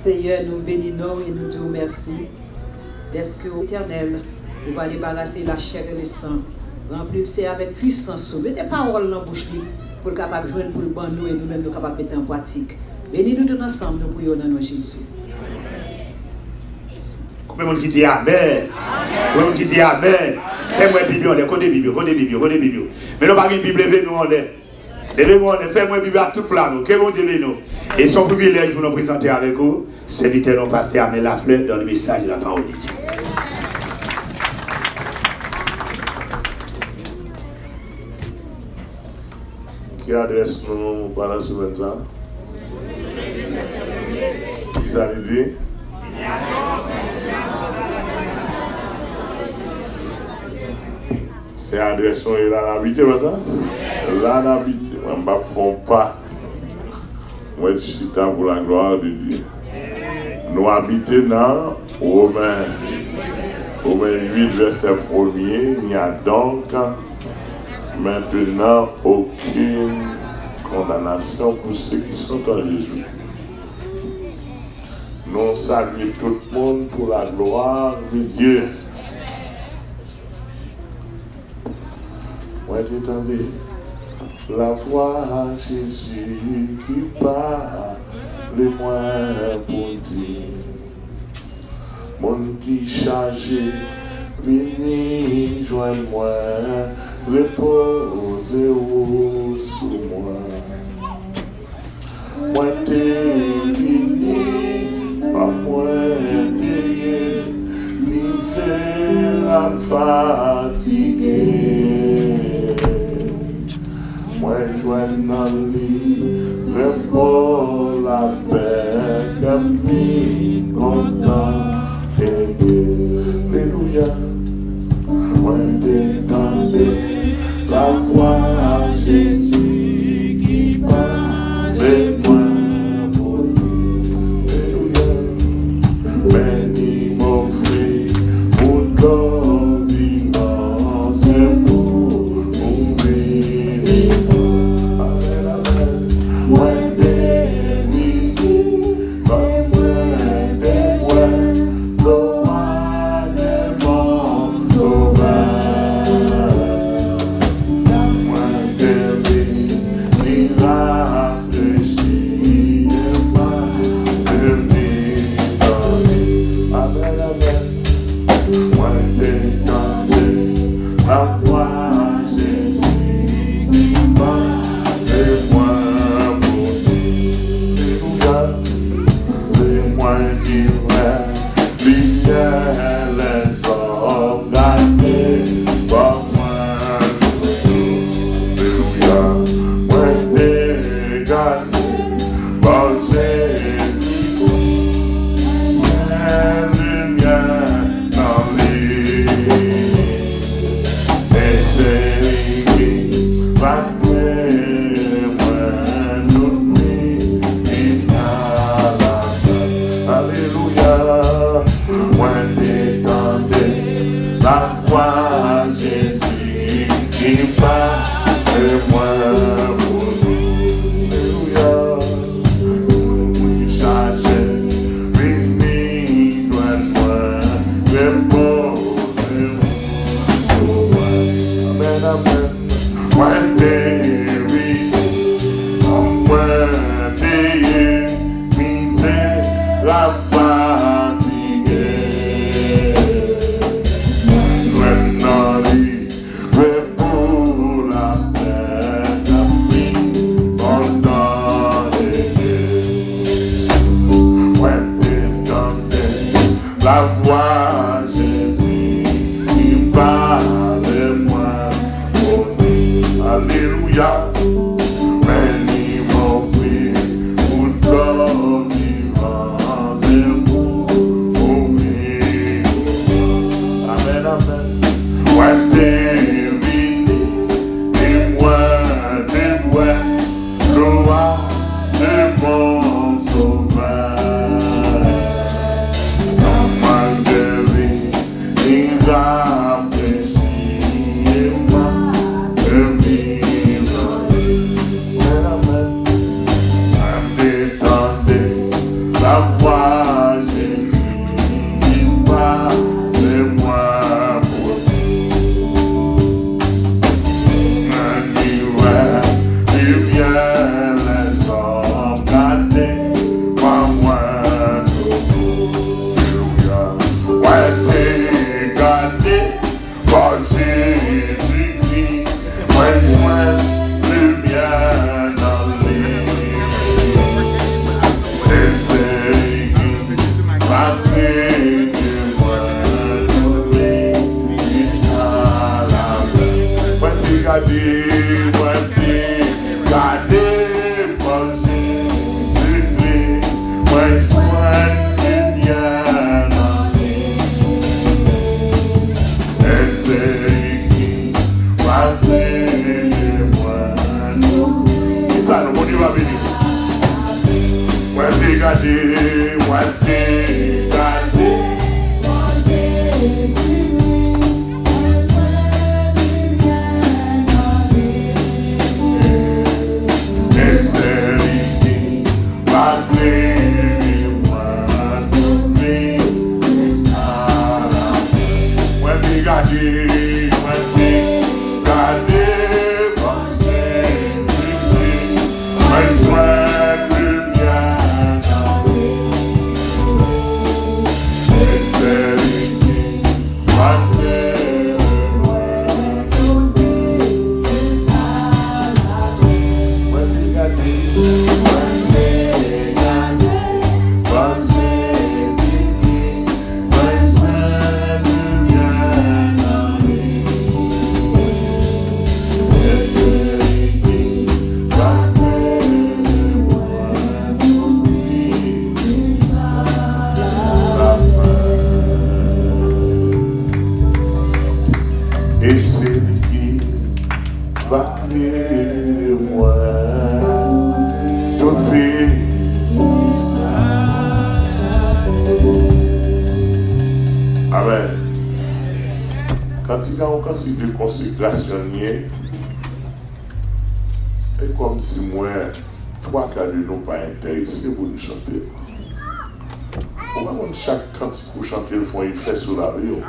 Seigneur, nous bénissons et nous disons merci. Est-ce que l'Éternel, vous va débarrasser la chair et le sang, remplir c'est avec puissance. Mettez parole dans la bouche pour le capable de joindre pour le bon nous et nous-mêmes nous capables de mettre en pratique. Bénis-nous tous ensemble, nous prions dans le nom de Jésus. Combien de monde qui dit Amen? Combien de monde qui dit Amen? Fais-moi une Bible, on est côté Bible. Mais nous pas une Bible, nous on est. Levez-nous, on est. Fais-moi une Bible à tout plan. Que bon Dieu nous. Et son privilège pour nous présenter avec vous, c'est l'éternel pasteur Amel Lafleur dans le message de la parole de Dieu. Qui adresse nous pendant ce moment? Qui ça veut dire? C'est adresse et là l'habité, ça? Là l'habité, on ne font pas. Moi, je suis là pour la gloire de Dieu. Nous habitons dans Romains 8, verset 1er. Il n'y a donc maintenant aucune condamnation pour ceux qui sont en Jésus. Nous saluons tout le monde pour la gloire de Dieu. Moi j'entendais la voix à Jésus qui parle moi pour dire. Mon qui chargé, venez joindre-moi, reposez-vous sous moi. Moi t'es venu, pas moi t'es misérable fatigué. Moi joins dans lui, repos la paix, capri, content et alléluia. Moi t'étendais la voix à Jésus qui parle de moi pour lui. Alléluia. Béni mon frère, pour ton vivant, c'est pour mourir. Amen, amen. Moi t'es venu, moi t'es moi, gloire de mon sauveur. Moi t'es venu, rafraîchi de moi, de m'étonner. Amen, amen. Moi t'es tombé, la voix Jésus qui parle de moi pour dire. C'est moi qui vais lumière les hommes gardés par moi. Alléluia. Moi t'es gardé par Jésus. Lumière dans les. Et c'est lui qui va créer moi toute nuit à la fin. Alléluia. Moi t'étendais la voix à Jésus qui parle de moi pour nous. Alléluia. Oui, chargé, béni, joins-moi, repose-vous sur moi. Amen, amen. Moi t'es moi t'es misérable fatigué. Maintenant, repos la paix, capri, content et moi t'étendais la voix Jésus qui parle de moi pour nous. Alléluia. Béni mon frère, pour ton vivant, c'est pour mourir. Amen, amen. Moi t'es venu, et moi t'es moi, gloire de mon sauveur. Dans ma toi, Jésus, qui parle de moi pour tu viens les hommes garder, moi, ouais, t'es gardé par Jésus-Christ, moi, le bien dans les parler de moi, jusqu'à la fin. Moi, t'es gardé, moi, t'es gardé par Jésus-Christ, moi, le bien dans Gardé, moi t'es gardé. Et c'est lui qui va plaider moi d'oublier. Moi t'es gardé, moi t'es gardé. De consécration, et comme si moi, trois quarts de nous pas intéressés pour nous chanter. Au moment où chaque cantique pour chanter, le fond, il fait sur la vie.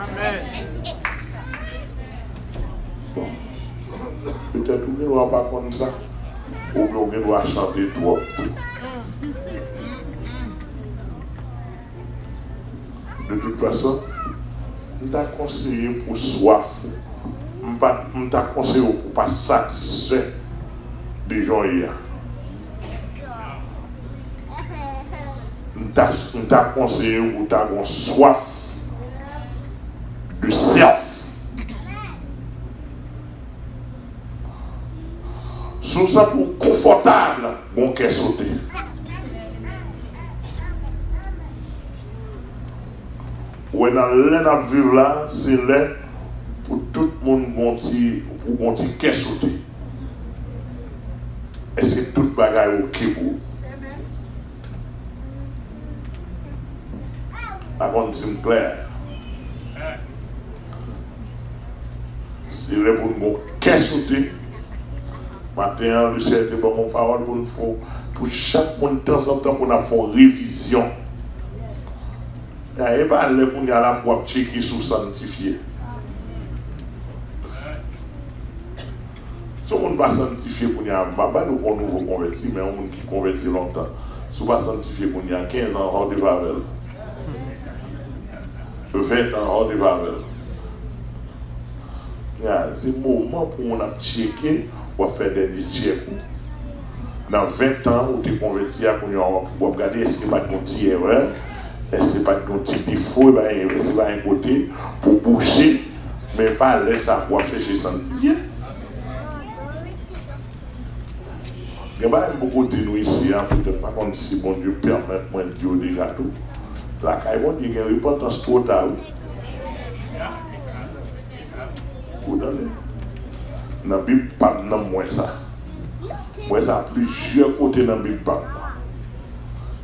Bon. Peut-être que nous ne va pas comme ça, ou qu'on doit chanter trop. De toute façon, nous t'a conseillé pour soif. Nous t'a conseillé pour ne pas satisfaire des gens hier. Nous t'a conseillé pour avoir soif de self. Sous ça pour confortable, bon qu'est sauté. Ou dans l'air à vivre là, c'est là pour tout le monde pour qu'on qu'est sauté. Est-ce que tout bagaille ok pour vous? Avant de c'est clair. C'est là pour nous qu'est sauté. Matin, le ciel était pour mon parole pour nous faire, pour chaque monde de temps en temps pour nous faire une révision. Il n'y a pas de pour nous aller pour checker sur sanctifier. Si on ne va pas sanctifier pour nous, pas nous pour nous convertir, mais on qui convertit longtemps. Si on ne va pas sanctifier pour nous, 15 ans hors de Babel. 20 ans hors de Babel. C'est le moment pour nous checker. Pour faire des checks. Dans 20 ans, où tu es converti, pour regarder est-ce qu'il n'y a pas de petite erreur, est-ce qu'il n'y a pas de petit défaut, est-ce qu'il n'y a pas un côté pour boucher, mais pas laisser à quoi chercher sanctifier. Il y a beaucoup de nous ici, peut-être pas comme si bon Dieu permet, moi de dire déjà tout. La caille, bon Dieu, il y a une importance totale. Vous donnez? Dans la Bible, pas de moins ça. Moi, ça a plusieurs côtés dans la Bible.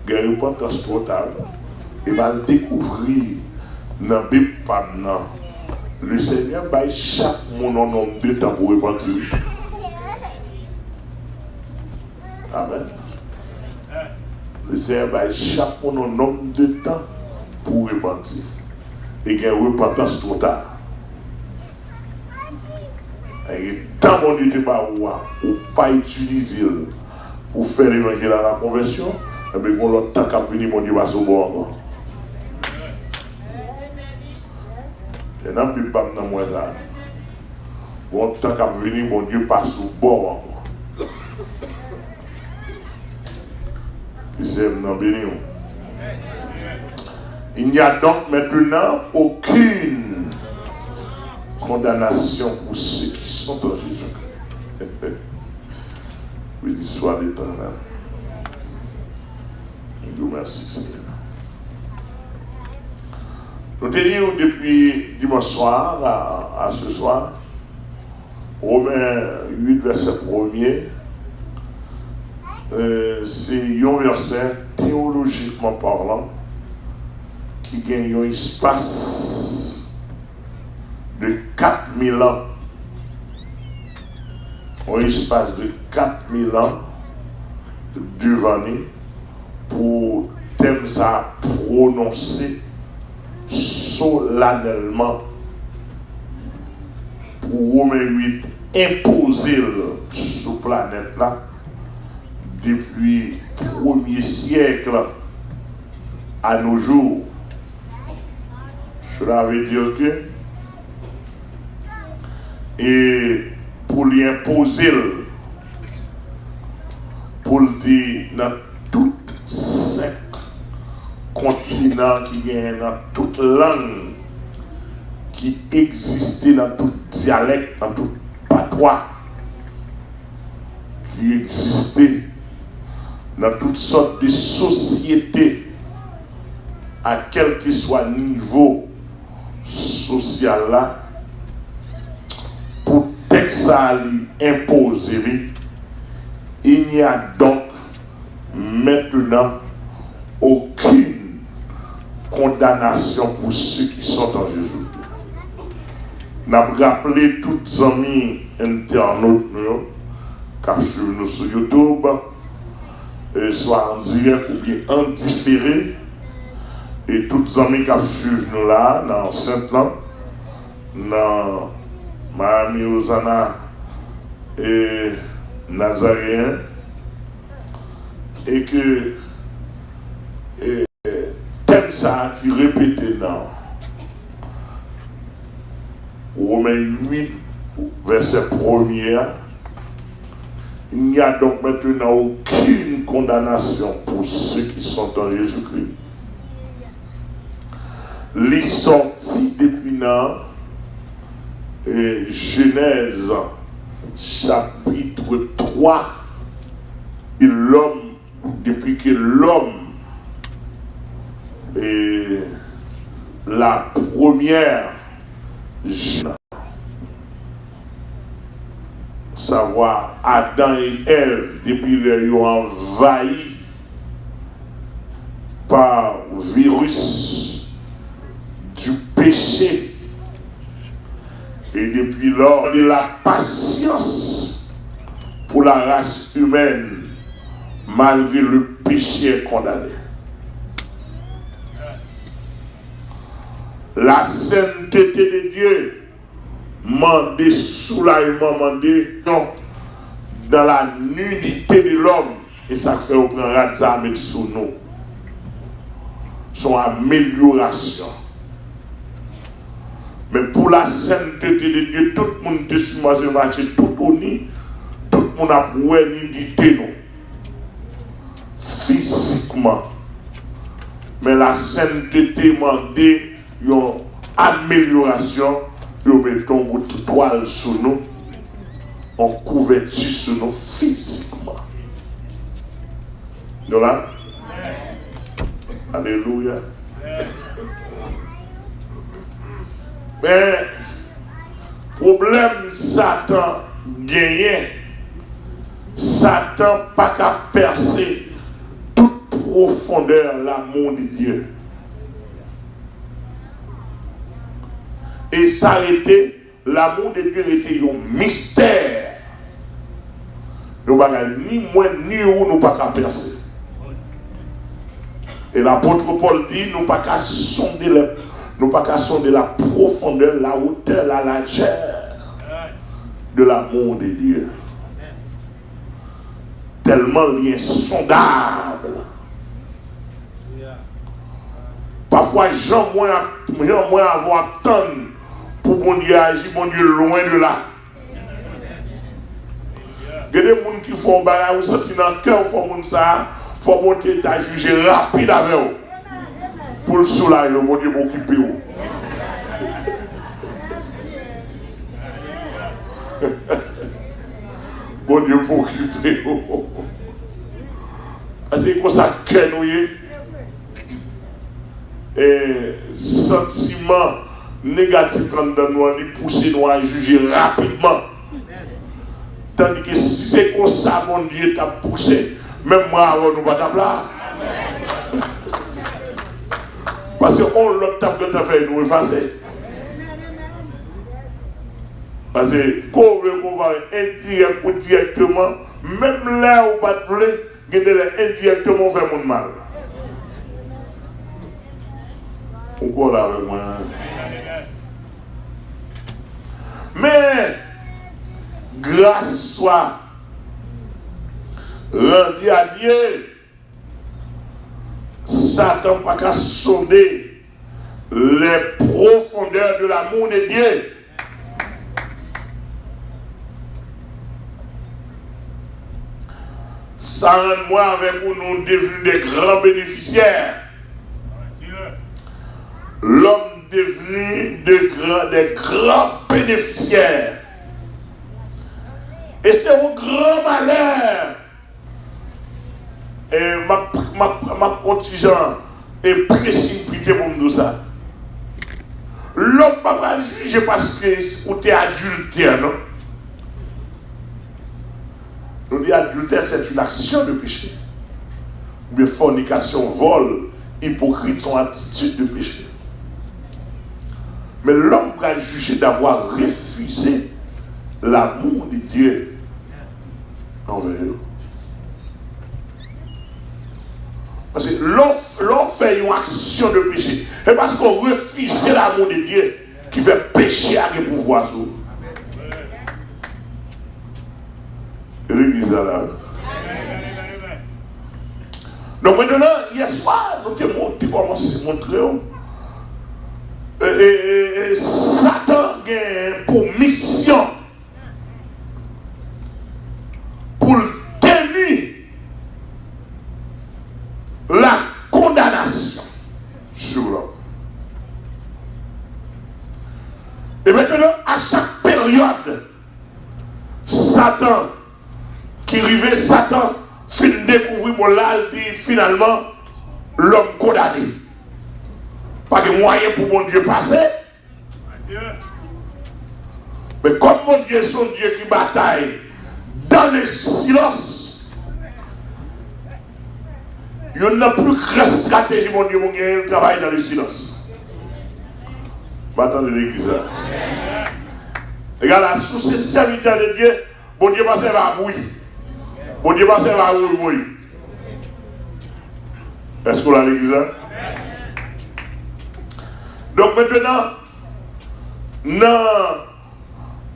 Il y a une importance totale. Et va le découvrir dans la Bible. Le Seigneur va chaque monde en nombre de temps pour repentir. Amen. Le Seigneur va échapper un nombre de temps pour repentir. Et il y a une repentance totale. Et tant mon Dieu ne pas utiliser pour faire l'évangile à la conversion, et bien quand l'autre temps qu'a venu, mon Dieu va se boire encore. Et n'a plus pas dans moi ça. Bon temps qu'a venu, mon Dieu passe au bord encore. Et c'est maintenant béni. Il n'y a donc maintenant aucune condamnation pour ceux qui sont en Jésus-Christ. Oui, l'histoire d'éternel. Je vous remercie, Seigneur. Nous tenions depuis dimanche soir à ce soir, Romains 8, verset 1er. C'est un verset théologiquement parlant qui gagne un espace de 4000 ans. Un espace de 4000 ans devant nous pour thème ça prononcer solennellement pour Romains 8 imposer sur la planète là depuis le 1er siècle à nos jours. Cela veut dire que et pour lui imposer pour le dire dans toutes 5 continents qui gagnent dans toute langue qui existait dans tout dialecte, dans tout patois qui existait dans toutes sortes de sociétés à quel que soit niveau social là pour texte à lui imposer. Il n'y a donc maintenant aucune condamnation pour ceux qui sont en Jésus. Nous avons rappelé tous les amis internautes qui suivent nous sur YouTube, soit en direct ou bien en différé, et tous les amis qui suivent nous là, dans Saint-Lan, dans Miami, Osana et Nazaréen, et que thème ça qui répétait dans Romains 8, verset 1er, il n'y a donc maintenant aucune condamnation pour ceux qui sont en Jésus-Christ. Les sorties depuis là, Genèse chapitre 3, et l'homme, depuis que l'homme est la première savoir Adam et Ève depuis qu'ils ont envahi par virus du péché et depuis lors de la patience pour la race humaine malgré le péché condamné. La sainteté de Dieu mandé soulagement, mandé dans la nudité de l'homme, et ça fait au prend Radza mettre sous nous son amélioration. Mais pour la sainteté de Dieu, tout le monde est sur marché, tout le monde a pour nudité nous physiquement. Mais la sainteté mandé une amélioration. Nous mettons une toile sur nous, on couverture sur nous physiquement. Donc là, alléluia. Mais, problème Satan gagné, Satan pas qu'à percer toute profondeur l'amour de Dieu. Et ça a été, l'amour de Dieu était un mystère. Nous ne pouvons ni moins ni où nous ne pouvons pas percer. Et l'apôtre Paul dit, nous pas qu'à sonder la profondeur, la hauteur, la largeur de l'amour de Dieu. Tellement insondable. Parfois, gens moins avoir attendre pour mon Dieu agir, mon Dieu loin de là. Il y a des gens qui font des choses, vous sentez dans le cœur, il faut monter à juger rapide avec eux. Pour le soulager, mon Dieu m'occuper. Mon Dieu m'occuper. Parce que comme ça, que nous et sentiment négatif dans nous, nous pousse nous à juger rapidement. Tandis que si c'est comme ça, mon Dieu t'a poussé, même moi, avant nous pas là. Parce qu'on l'autre tape que tu as fait nous effacer. Parce que quand on va indirect ou directement, même là où on va te voler, indirectement faire mon mal. Pourquoi là avec moi? Mais, grâce soit rendue à Dieu, Satan n'a pas qu'à sonder les profondeurs de l'amour de Dieu. Ça rend moi avec vous, nous devenus des grands bénéficiaires. L'homme devenu des grands bénéficiaires. Et c'est un grand malheur. Et ma contingent est précipité pour me dire ça. L'homme ne va pas juger parce que tu es adultère, non? On dit adultère, c'est une action de péché. Mais fornication, vol, hypocrite sont attitudes de péché. Mais l'homme va juger d'avoir refusé l'amour de Dieu envers eux. Parce que l'on fait une action de péché. Et parce qu'on refuse l'amour de Dieu qui fait pécher à des pouvoirs. L'église là. Donc maintenant, hier soir, nous avons commencé à montrer. Satan a pour mission pour tenir la condamnation sur l'homme. Et maintenant, à chaque période, Satan, qui arrivait, Satan, fin découvrir mon lal, dit finalement, l'homme condamné. Pas de moyen pour mon Dieu passer. Mais comme mon Dieu est son Dieu qui bataille dans le silence, il n'y a plus que stratégie, mon Dieu, mon Dieu, il travaille dans le silence. Bataille de l'église. Regarde là, sous ces serviteurs de Dieu, mon Dieu va servir à bouillir. Mon Dieu va servir à bouillir. Est-ce qu'on a l'église? Donc maintenant, dans le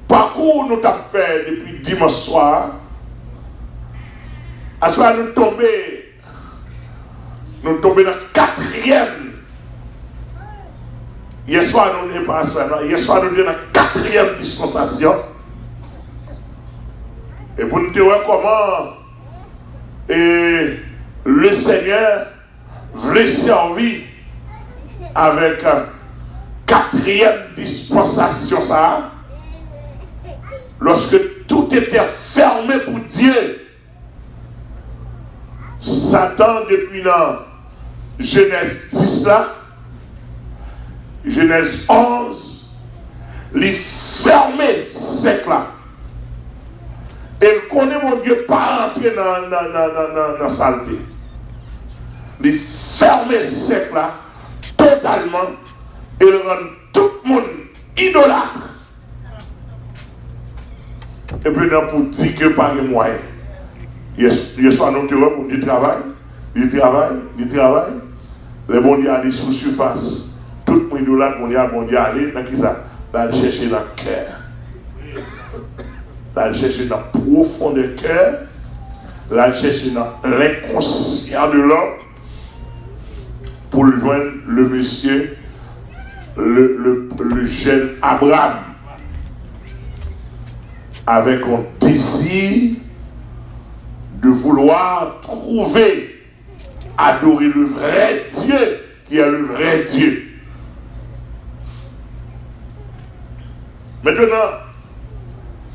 parcours que nous avons fait depuis dimanche soir, à ce soir nous tombons dans le quatrième. Hier soir nous sommes pas hier soir nous sommes dans la quatrième dispensation. Et pour nous dire comment le Seigneur voulait servir avec quatrième dispensation, ça, lorsque tout était fermé pour Dieu, Satan, depuis la Genèse 10, là, Genèse 11, il fermé sec là. Et il connaît mon Dieu pas entrer dans la saleté. Il fermé sec là, totalement. Il rend tout le monde idolâtre. Et puis, pour dire que par les moyens, il y a soit nous pour du travail, du travail, du travail. Les mondialistes sous surface, tout le monde là, mondialiste, dans qui ça? Là, chercher dans le cœur. Là, chercher dans la profondeur du cœur. Là, chercher dans l'inconscient de l'homme pour le joindre le monsieur, le jeune Abraham, avec un désir de vouloir trouver, adorer le vrai Dieu, qui est le vrai Dieu. Maintenant,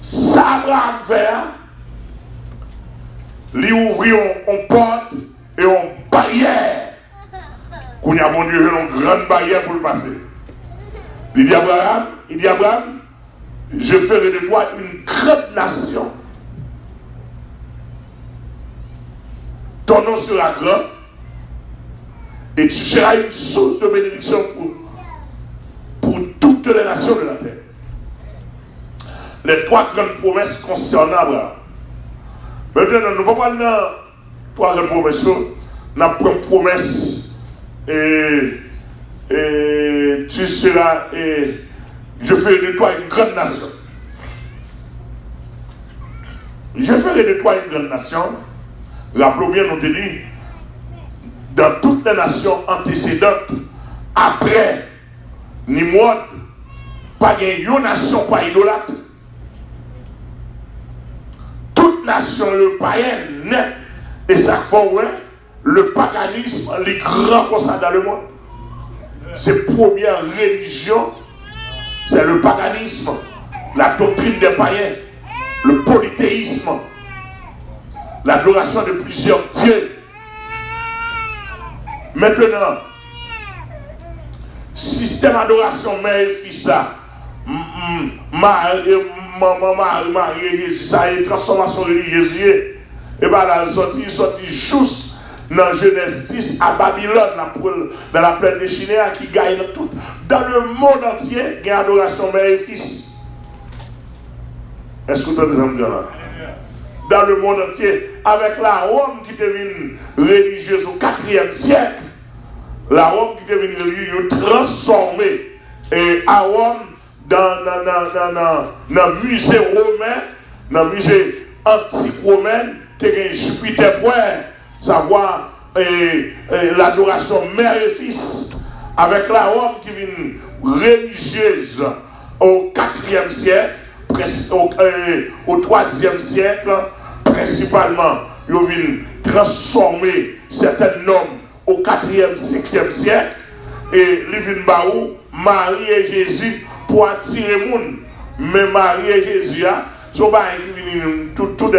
ça Abraham fait, lui ouvrir une porte et une barrière. Qu'on y a mon Dieu, une grande barrière pour le passer. Il dit Abraham, je ferai de toi une grande nation. Ton nom sera grand et tu seras une source de bénédiction pour toutes les nations de la terre. Les trois grandes promesses concernant Abraham. Maintenant, nous ne pouvons pas dans trois grandes promesses. Nous avons une promesse et tu seras je ferai de toi une grande nation. Je ferai de toi une grande nation. Rappelons bien, nous te dit, dans toutes les nations antécédentes, après Nimrod, pas une nation pas idolâtre. Toute nation le païen naît, et chaque fois, ouais, le paganisme, les grands comme ça dans le monde. C'est la première religion, c'est le paganisme, la doctrine des païens, le polythéisme, l'adoration de plusieurs dieux. Maintenant, système d'adoration mère et fils, Marie Jésus, ça est transformation religieuse. Et bien là, il sortit juste dans Genèse 10 à Babylone, dans la plaine de Chinéa, qui gagne tout. Dans le monde entier, il y a adoration mère et fils. Est-ce que vous entendez ça là? Dans le monde entier, avec la Rome qui devient religieuse au 4e siècle, la Rome qui devient religieuse transformée. Et à Rome, dans le musée romain, dans le musée antique romain, tu as Jupiter point, savoir l'adoration mère et fils, avec la Rome qui devient religieuse au 4e siècle, au 3e siècle, principalement, ils viennent transformer certains noms au 4e, 5e siècle, et ils viennent Marie et Jésus pour attirer les gens. Mais Marie et Jésus, sont tout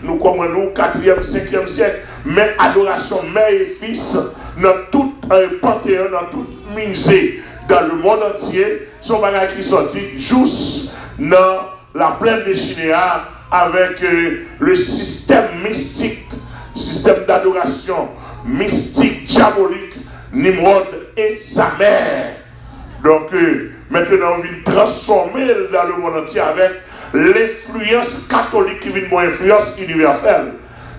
nous comprenons 4e, 5e siècle, mais adoration mère et fils, dans tout panthéon, dans tout musée, dans le monde entier, sont bagages qui sont sortis juste dans la plaine de Chinéa avec le système mystique, système d'adoration mystique, diabolique, Nimrod et sa mère. Donc maintenant on vient transformer dans le monde entier avec l'influence catholique qui vient de l'influence universelle.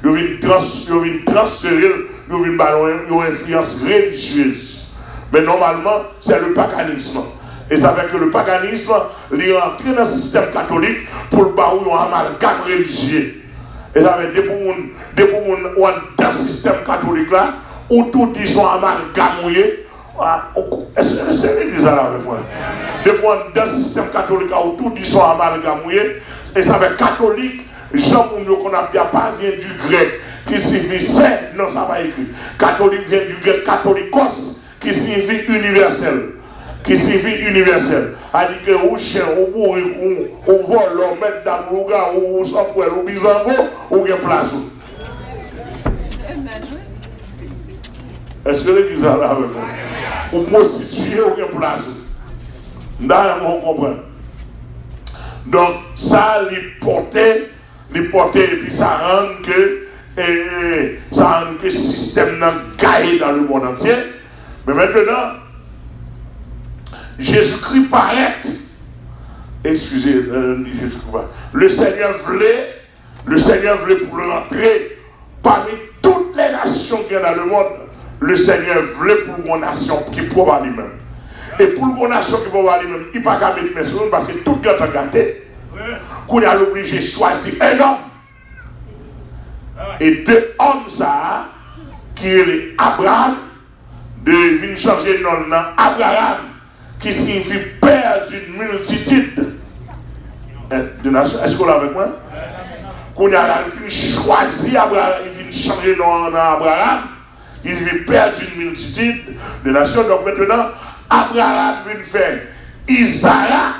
Ils viennent transférer, ils viennent une influence religieuse. Mais normalement, c'est le paganisme. Et ça fait que le paganisme, il est entré dans le système catholique pour le barou un amalgame religieux. Et ça fait que depuis qu'on dans le système catholique là, où tout dit son amalgame, est-ce que c'est l'église là avec moi? Depuis qu'on dans le système catholique où tout dit son amalgame, et ça fait catholique, Jean qu'on a bien pas vient du grec, qui signifie saint, non ça va écrit. Catholique vient du grec catholikos, qui signifie universel. Qui signifie universel. C'est-à-dire que au chien, au bourri, au vol, au maître d'amouga, au sampoil, au bizango, ou bien place. Est-ce que l'église est là avec moi? Ou prostitué, ou bien place. Là, on comprend. Donc, ça, les porter, et puis ça rend que le système n'a gaillé dans le monde entier. Mais maintenant, Jésus-Christ paraît. Excusez, le Seigneur voulait pour rentrer parmi toutes les nations qu'il y a dans le monde, le Seigneur voulait pour une nation qui prouve lui-même. Et pour une nation qui prouve lui-même, il n'y a pas qu'à mettre personne parce que tout le monde a gâté. Qu'on a obligé de choisir un homme. Et deux hommes, ça, qui est Abraham, de venir changer le nom Abraham, qui signifie père d'une multitude de nations. Est-ce qu'on l'a avec moi? Qu'on a choisi Abraham, il vient changer le nom Abraham, il vient père d'une multitude de nations. Donc maintenant, Abraham vient faire Isaac,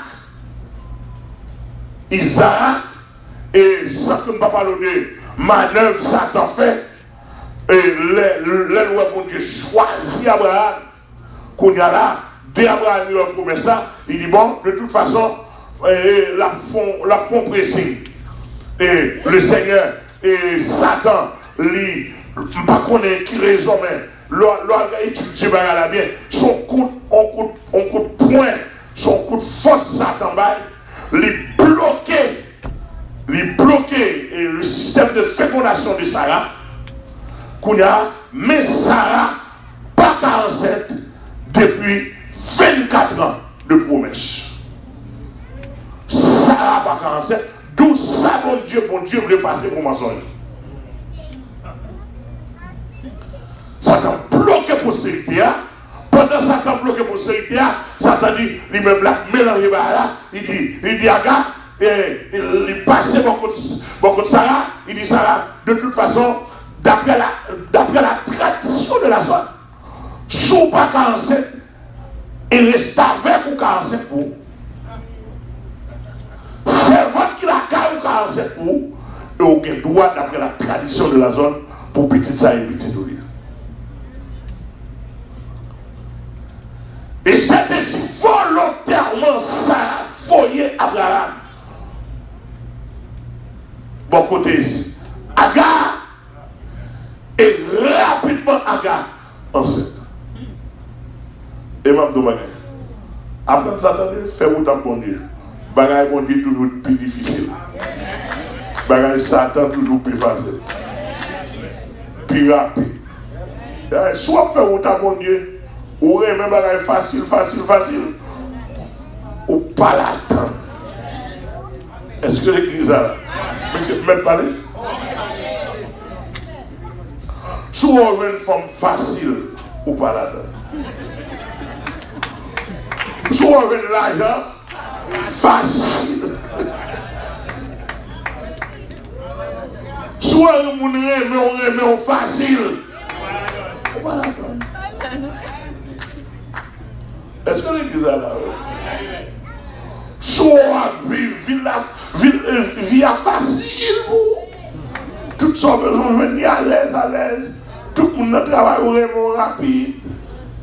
et ça que nous ne parlons pas de manœuvre, Satan fait, et le roi pour Dieu choisit Abraham, qu'on y a là, dès Abraham il a promis ça, il dit bon, de toute façon, la font pressing. Et le Seigneur et Satan, lui, pas connaît qui raison, mais l'on étudie bien, son coup de poing, son coup de force, Satan, les bloquer le système de fécondation de Sarah, mais Sarah, pas 47, depuis 24 ans de promesse. Sarah, pas 47, d'où ça, bon Dieu voulait passer pour mensonge. Satan bloqué postérité. Pendant Satan bloqué postérité, Satan dit, lui-même là, mélanger là, il dit, Aga, il passe beaucoup de Sarah, il dit Sarah, de toute façon, d'après la tradition de la zone, sous pas 47, il reste avec ou 47 pour. C'est votre qui la caille ou 47 pour, et aucun droit d'après la tradition de la zone pour petit ça et petit tout. Et c'est ainsi volontairement ça, foyer Abraham. Bon côté, Agar, et rapidement Agar enceinte. Et m'a dit, après ça, fais où t'as bon Dieu. Bagaille bon Dieu toujours plus difficile. Bagaille Satan toujours plus facile. Plus rapide. Soit fais où t'as bon Dieu. Ou même bagaille facile. Ou pas l'attendre. Est-ce que l'église a là? Même parler? Soit une forme facile ou pas l'attendre. Soit une l'argent facile. Soit un monde remet facile. Ou pas l'attendre. Est-ce que l'église a là? Soit vie facile pour tout son besoin venir à l'aise. Tout le monde travaille au remon rapide.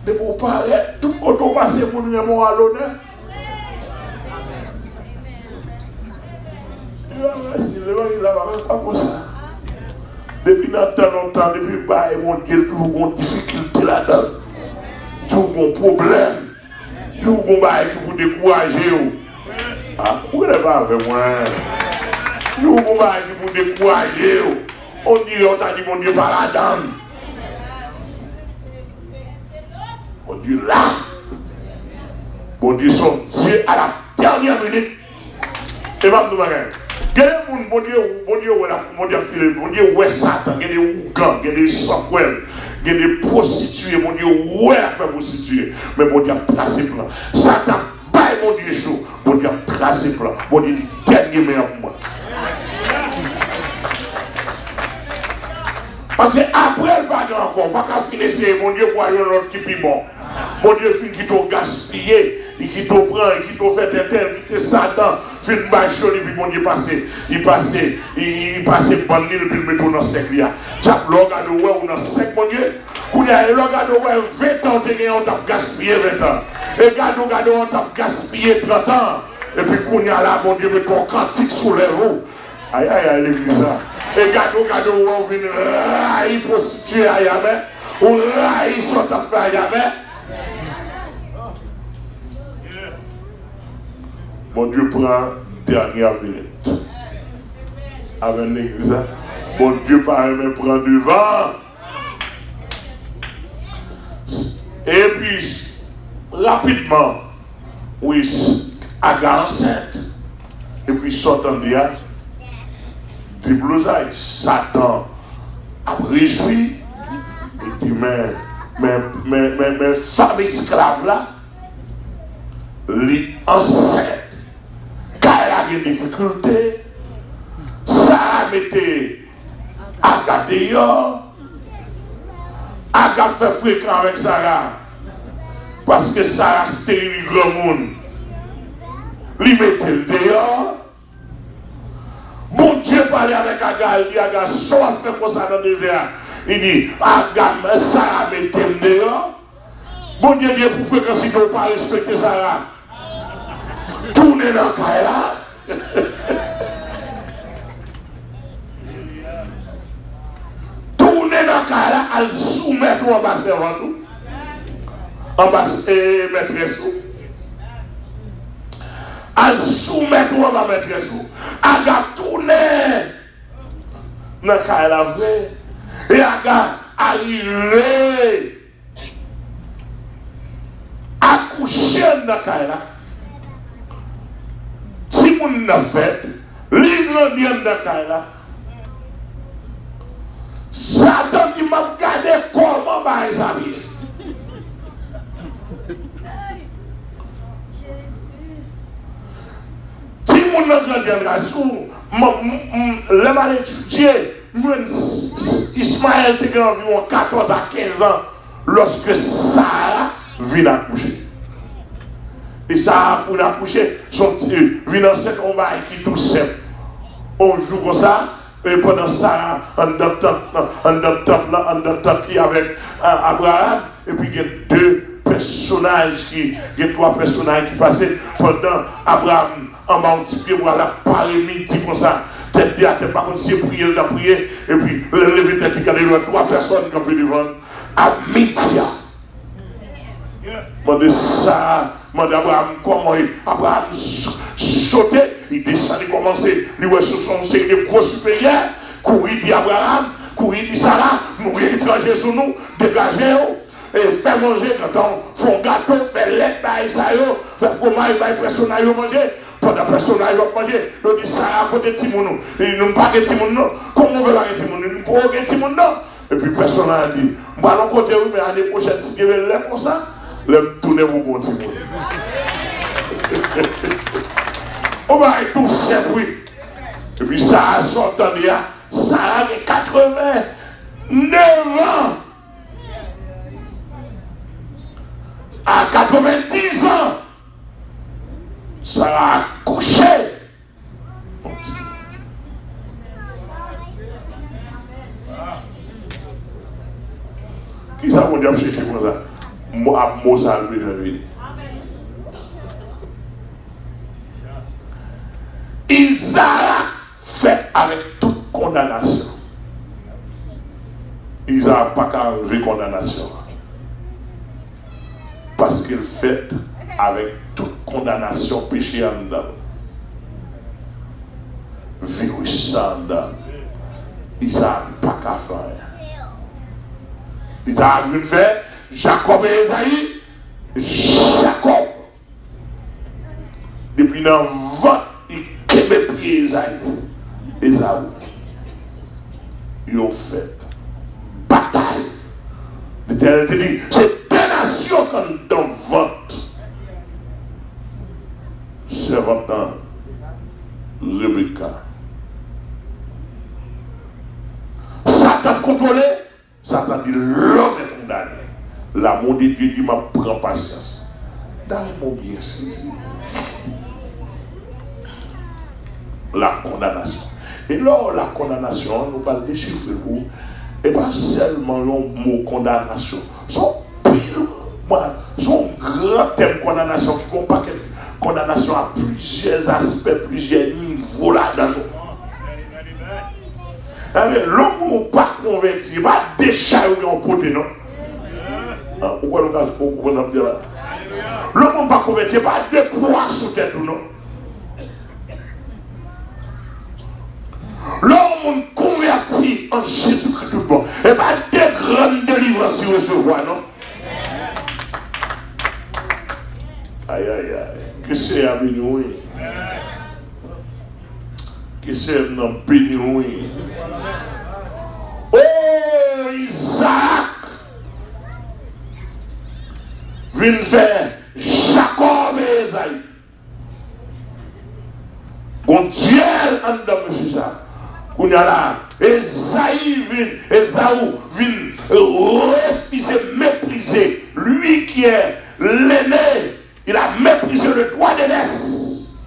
De pour parler, tout le monde passe pour nous remon à l'honneur. Il va pas pour ça. Depuis longtemps, depuis bas, mon Dieu, toujours une difficulté là-dedans. Toujours un problème. Toujours un bail qui vous décourager. Ah, vous n'êtes pas avec moi. Toujours un bail qui vous décourager. On dit, on t'a dit, mon Dieu, par la dame. Mon Dieu, là. Mon Dieu, son Dieu à la dernière minute. Et va me demander. Mon Dieu, ouais, Satan, il y a des ougans, il y a des sanctuaires, il y a des prostituées, mon Dieu, ouais, faire prostituer. Mais mon Dieu a tracé plan. Satan, bye, mon Dieu, chaud. Mon Dieu a tracé plan. Mon Dieu, dernier meilleur pour moi. Parce que après le bague encore, pas qu'à finir, mon Dieu, pour aller l'autre qui est bon. Mon Dieu, fin qui t'a gaspillé, qui t'a prend, qui t'a fait éteindre, qui t'a Satan, fin de bague chaud, et puis mon Dieu passé, il passait par l'île, puis il met tout dans le sec. Tchap, l'organe de ouais, ou dans le sec, mon Dieu. Quand il y a l'organe de ouais, 20 ans, on t'a gaspillé 20 ans. Et regarde, on t'a gaspillé 30 ans. Et puis quand il y a là, mon Dieu, met ton cantique sous les roues. Aïe, l'église là. Et gado, on vient railler prostituer à Yamé, ou railler son affaire à Yamé. Bon Dieu prend dernière minute. Avec l'église, bon Dieu par même prend du vent. Et puis, rapidement, oui, Agar enceinte. Et puis, sortant de là, des blousailles. Satan a réjoui. Et dit, mais femme esclave là, les enceintes, quand elle a des difficultés, ça a mis Agar dehors. Agar fait fréquent avec Sarah. Parce que Sarah stérile le grand monde. Lui mettait le dehors. Bon Dieu parlait avec Agar. Il dit Agar, soit fait comme ça dans le désert. Il dit Agar, Sarah mettait le dehors. Bon Dieu dit pour faire que si tu ne pas respecter Sarah, tournez dans le cas là. Tournez dans le cas là, à soumettre en bas servant tout. En bas maîtresse. À soumettre en bas maîtresse. Agar tourner dans le cas là vrai. Et Agar arrivé. Accoucher dans le cas là. Si vous n'avez fait, livre bien dans le cas là. Satan qui m'a regardé comment va s'habiller. Si mon organisation, le mal étudié, Ismaël était environ 14 à 15 ans lorsque Sarah vient accoucher. Et Sarah, pour accoucher, vient dans ce combat qui est tout simple. On joue comme ça. Et pendant ça, on docteur qui avec Abraham, et puis il y a deux personnages il y a trois personnages qui passaient pendant Abraham en bas un petit pied, voilà, par les midi comme ça, tête à tête, par contre, c'est prier, il a prié, et puis le lever tête, il y a trois personnes qui ont pu devant, à midi. Demandez ça, demandez Abraham comment Abraham sautait, il descendait, commençait, lui ouais sur son série de gros supérieurs, courir dit Abraham, courir dit Sarah, mourir étranger sur nous, dégagez-vous, et faire manger quand on fait un gâteau, faire lait, faire fromage, personne à manger, pendant personne à manger, nous dit Sarah à côté de Timon, et nous ne pas de Timon, non, comment on veut la Timon, nous ne pouvons pas de Timon, non, et puis personne a dit, bah non côté oui, mais l'année prochaine, si vous avez lait comme ça, le tournez vous continuez. On va être tout simple, oui. Et puis ça a sorti là, ça a 89 ans. À 90 ans, ça a couché. Qui ça mon diable chercher comme ça? Moi, ça lui donne. Isaac fait avec toute condamnation. Isaac n'a pas qu'à enlever condamnation. Parce qu'il fait avec toute condamnation péché en dedans. Virus en dedans. Isaac n'a pas qu'à faire. Isaac veut faire Jacob et Esaïe. Jacob. Depuis dans le ventre, il kebe pied Esaü. Ils ont fait bataille. L'Éternel te dit, c'est deux nations comme dans votre servante Rebecca. Satan contrôlé, Satan dit l'homme est condamné. L'amour de Dieu dit, ma prends patience. Dans mon bien saisi. La condamnation. Et là, la condamnation, nous parlons déchiffrer pour, et pas seulement le mot condamnation. Son grand thème condamnation qui compare condamnation à plusieurs aspects, plusieurs niveaux là-dedans. L'homme n'est pas converti, pas décharger en poté, non? Pourquoi nous avons dit là? L'homme n'est pas converti, pas de poids sous tête, non? L'homme converti en Jésus-Christ tout bon. Et pas de grandes délivrances recevoir, non? Aïe, aïe, aïe. Que c'est à bénir? Que c'est à bénir? Oh, Isaac! Vient faire Jacob et Esaïe. Quand Dieu en donne ça, on y a là, Esaïe vient, Esaü vient refuser, mépriser. Lui qui est l'aîné, il a méprisé le droit d'aînesse.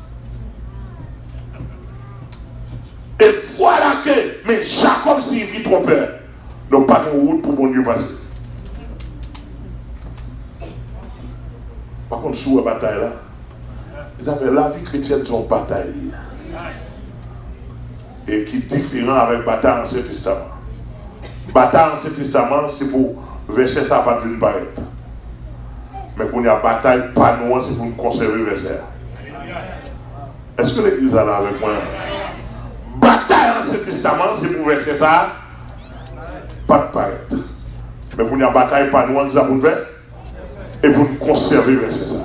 Et voilà que, mais Jacob signifie trompeur. Donc pas de route pour mon Dieu passer. Par contre, sous la bataille là, la vie chrétienne c'est une bataille. Et qui est différent avec bataille dans Ancien Testament. Bataille dans Ancien Testament, c'est pour verser ça pas de paraître. Mais quand il y a bataille, pas nous, c'est pour nous conserver le verset. Est-ce que l'église est là avec moi? Bataille dans Ancien Testament, c'est pour verser ça, pas de paraître. Mais quand il y a bataille, pas nous, c'est pour nous faire. Et pour nous conserver le verset ça.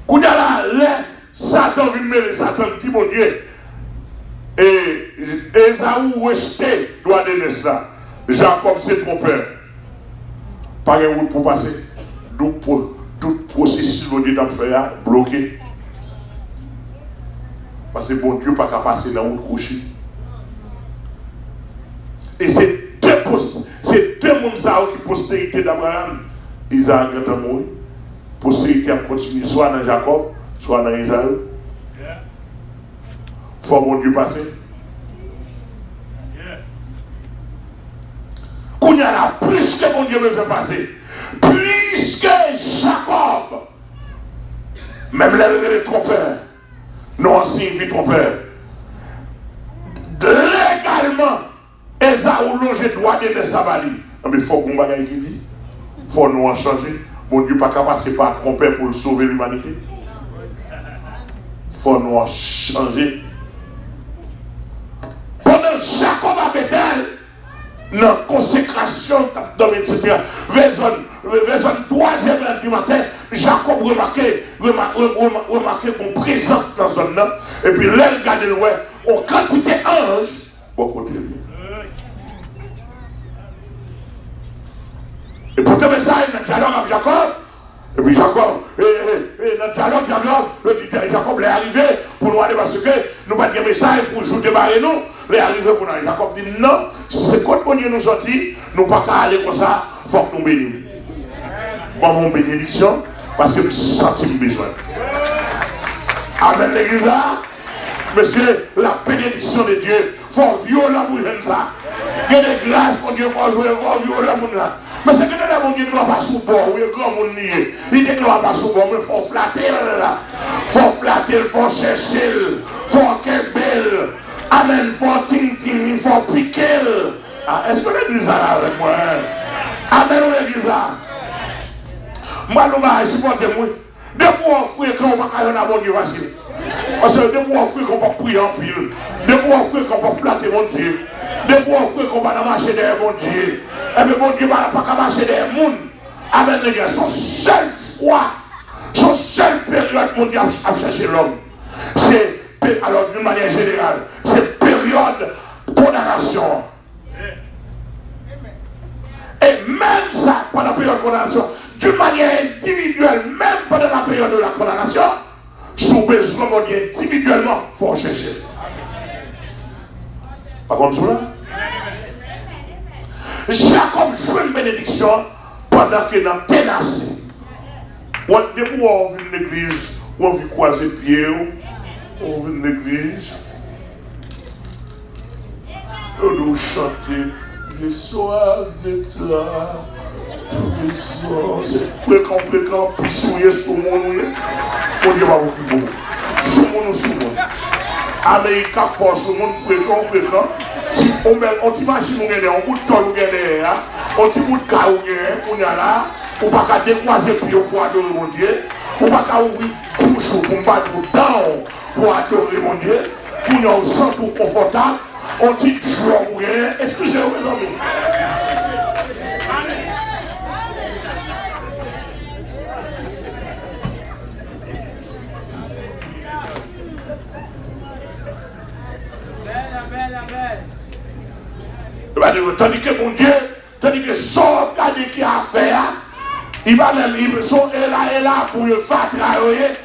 Quand il y a là, Satan vient mêler, Satan dit mon Dieu. Et Esaü rejeté doit donner cela. Jacob s'est trompé. Pas de route pour passer. Donc tout processus que Dieu a fait bloqué. Parce que bon Dieu n'a pas passer dans une couche. Et c'est deux mondes qui postérité d'Abraham. Isaac est mort. Postérité a continué soit dans Jacob, soit dans Esaü. Il faut bon Dieu passer. Qu'on y a là, plus que mon Dieu me fait passer, plus que Jacob, même les trompeurs, non signifie trompeur. Légalement, Esaü longe droit de Sabali. Mais il faut qu'on bagaille qui dit, il faut nous en changer. Mon Dieu pas capable de pas tromper pour sauver l'humanité. Il faut nous en changer. Pendant Jacob a Bethel, dans la consécration, etc. Version 3e heure du matin, Jacob remarquait mon présence dans la zone. Et puis là, il regarde le on quantité d'anges pour côté lui. Et pour te mettre ça, il y a un dialogue avec Jacob. Et puis Jacob, dans le dialogue, Jacob est arrivé pour nous aller parce que nous n'avons pas de message pour nous débarrer nous. Il est arrivé pour nous. Jacob dit non, c'est quand bon Dieu nous sortit, nous ne pouvons pas aller comme ça, il faut que nous bénissions. Bon, mon bénédiction, parce que nous sentons besoin. Amen l'église là. Monsieur, la bénédiction de Dieu, il faut violent pour ça. Il y a des grâces pour Dieu, il faut violent pour ça. Mais c'est que mon Dieu ne va pas sous bord, oui, grand monde nié. Il dit qu'il ne va pas sous bord, mais il faut flatter là. Il faut flatter, il faut chercher, il faut qu'elle belle. Amen, il faut ting-ting, il faut piquer. Ah, est-ce que l'église est là avec moi? Amen, l'église là. Moi, nous allons supporter moi. Depuis qu'on offre, qu'on va aller dans mon Dieu facile. Parce que depuis qu'on offre, qu'on va prier en pile. Depuis qu'on offre, qu'on va flatter mon Dieu. Depuis qu'on offre, qu'on va marcher derrière mon Dieu. Et bien mon Dieu ne va pas marcher derrière le monde. Amen, les gars. Son seul foi, son seule période mon Dieu a cherché l'homme. C'est, alors d'une manière générale, c'est période condamnation. Et même ça, pendant la période de condamnation, d'une manière individuelle, même pendant la période de la condamnation, sous besoin mon Dieu individuellement, il faut chercher. Pas comme ça? Jacob joue une bénédiction pendant qu'il est dans ténace. Depuis qu'on vient de l'église, on vient croiser pied, on vient de l'église, on nous chanter. Le soir d'être là, le soir, c'est fréquent, puis souiller sur mon nom. On dit pas beaucoup. Sur mon nom. Américain force, sur mon fréquent. Si on t'imagine, on bout de tol, on t'y bout de cas, on y a là, on va pas décroiser puis on peut adorer mon Dieu, on va pas ouvrir bouche pour battre down pour adorer mon Dieu, pour nous sentir confortable, on dit jouer, excusez-moi mes amis. malheureux. Tandis que mon Dieu, tandis que son regardé qui a fait, il va même, il sont là pour le faire travailler.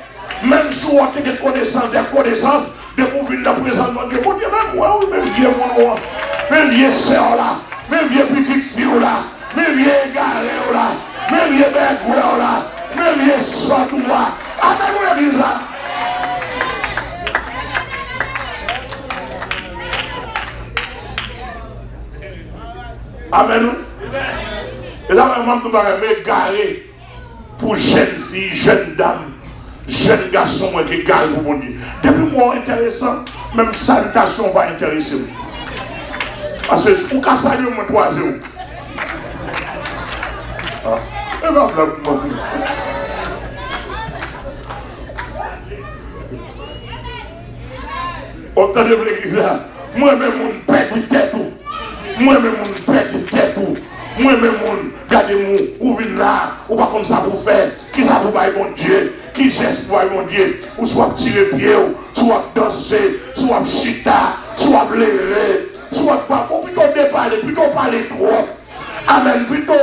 Même si on a des connaissances, de pour venir la présence de Dieu. Mon Dieu, même moi, même vieux mon même vieux sœur là, même vieux petite fille là, même vieux égaré là, même vieux bébé là, même vieux sorte là. Amen, vous l'église là. Amen. Et là, vraiment, tout le monde est garé pour jeunes filles, jeunes dames, jeunes garçons qui sont garés pour mon Dieu. Depuis moi, intéressant, même salutation va intéresser. Parce que pour qu'à saluer mon troisième. Et bien, autant de l'église là, moi-même, mon père du tête. Moi-même, mon père du tête. Moi-même, regardez-moi, où vient là, ou pas comme ça pour faire, qui ça pour bailler mon Dieu, qui geste pour bailler mon Dieu, ou soit tirer pied, soit danser, soit chita, soit lever, soit pas, ou plutôt déparler, plutôt parler trop. Amen, plutôt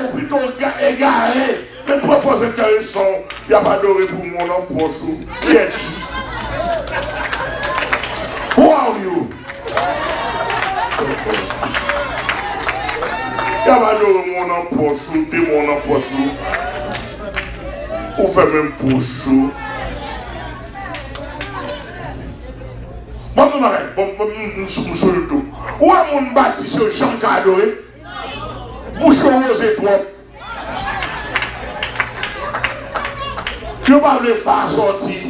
égaré, mais propos intéressants, il n'y a pas d'oré pour mon emploi sous. Qui est-ce? Who are you? Il y a pas de mon emploi sous, t'es mon emploi sous. On fait même pour sous. Bon, on arrête, bon, sur le tout. Où est mon bâti sur Jean Cadoré? Bouche rose et trop. Je ne vais pas le faire sortir.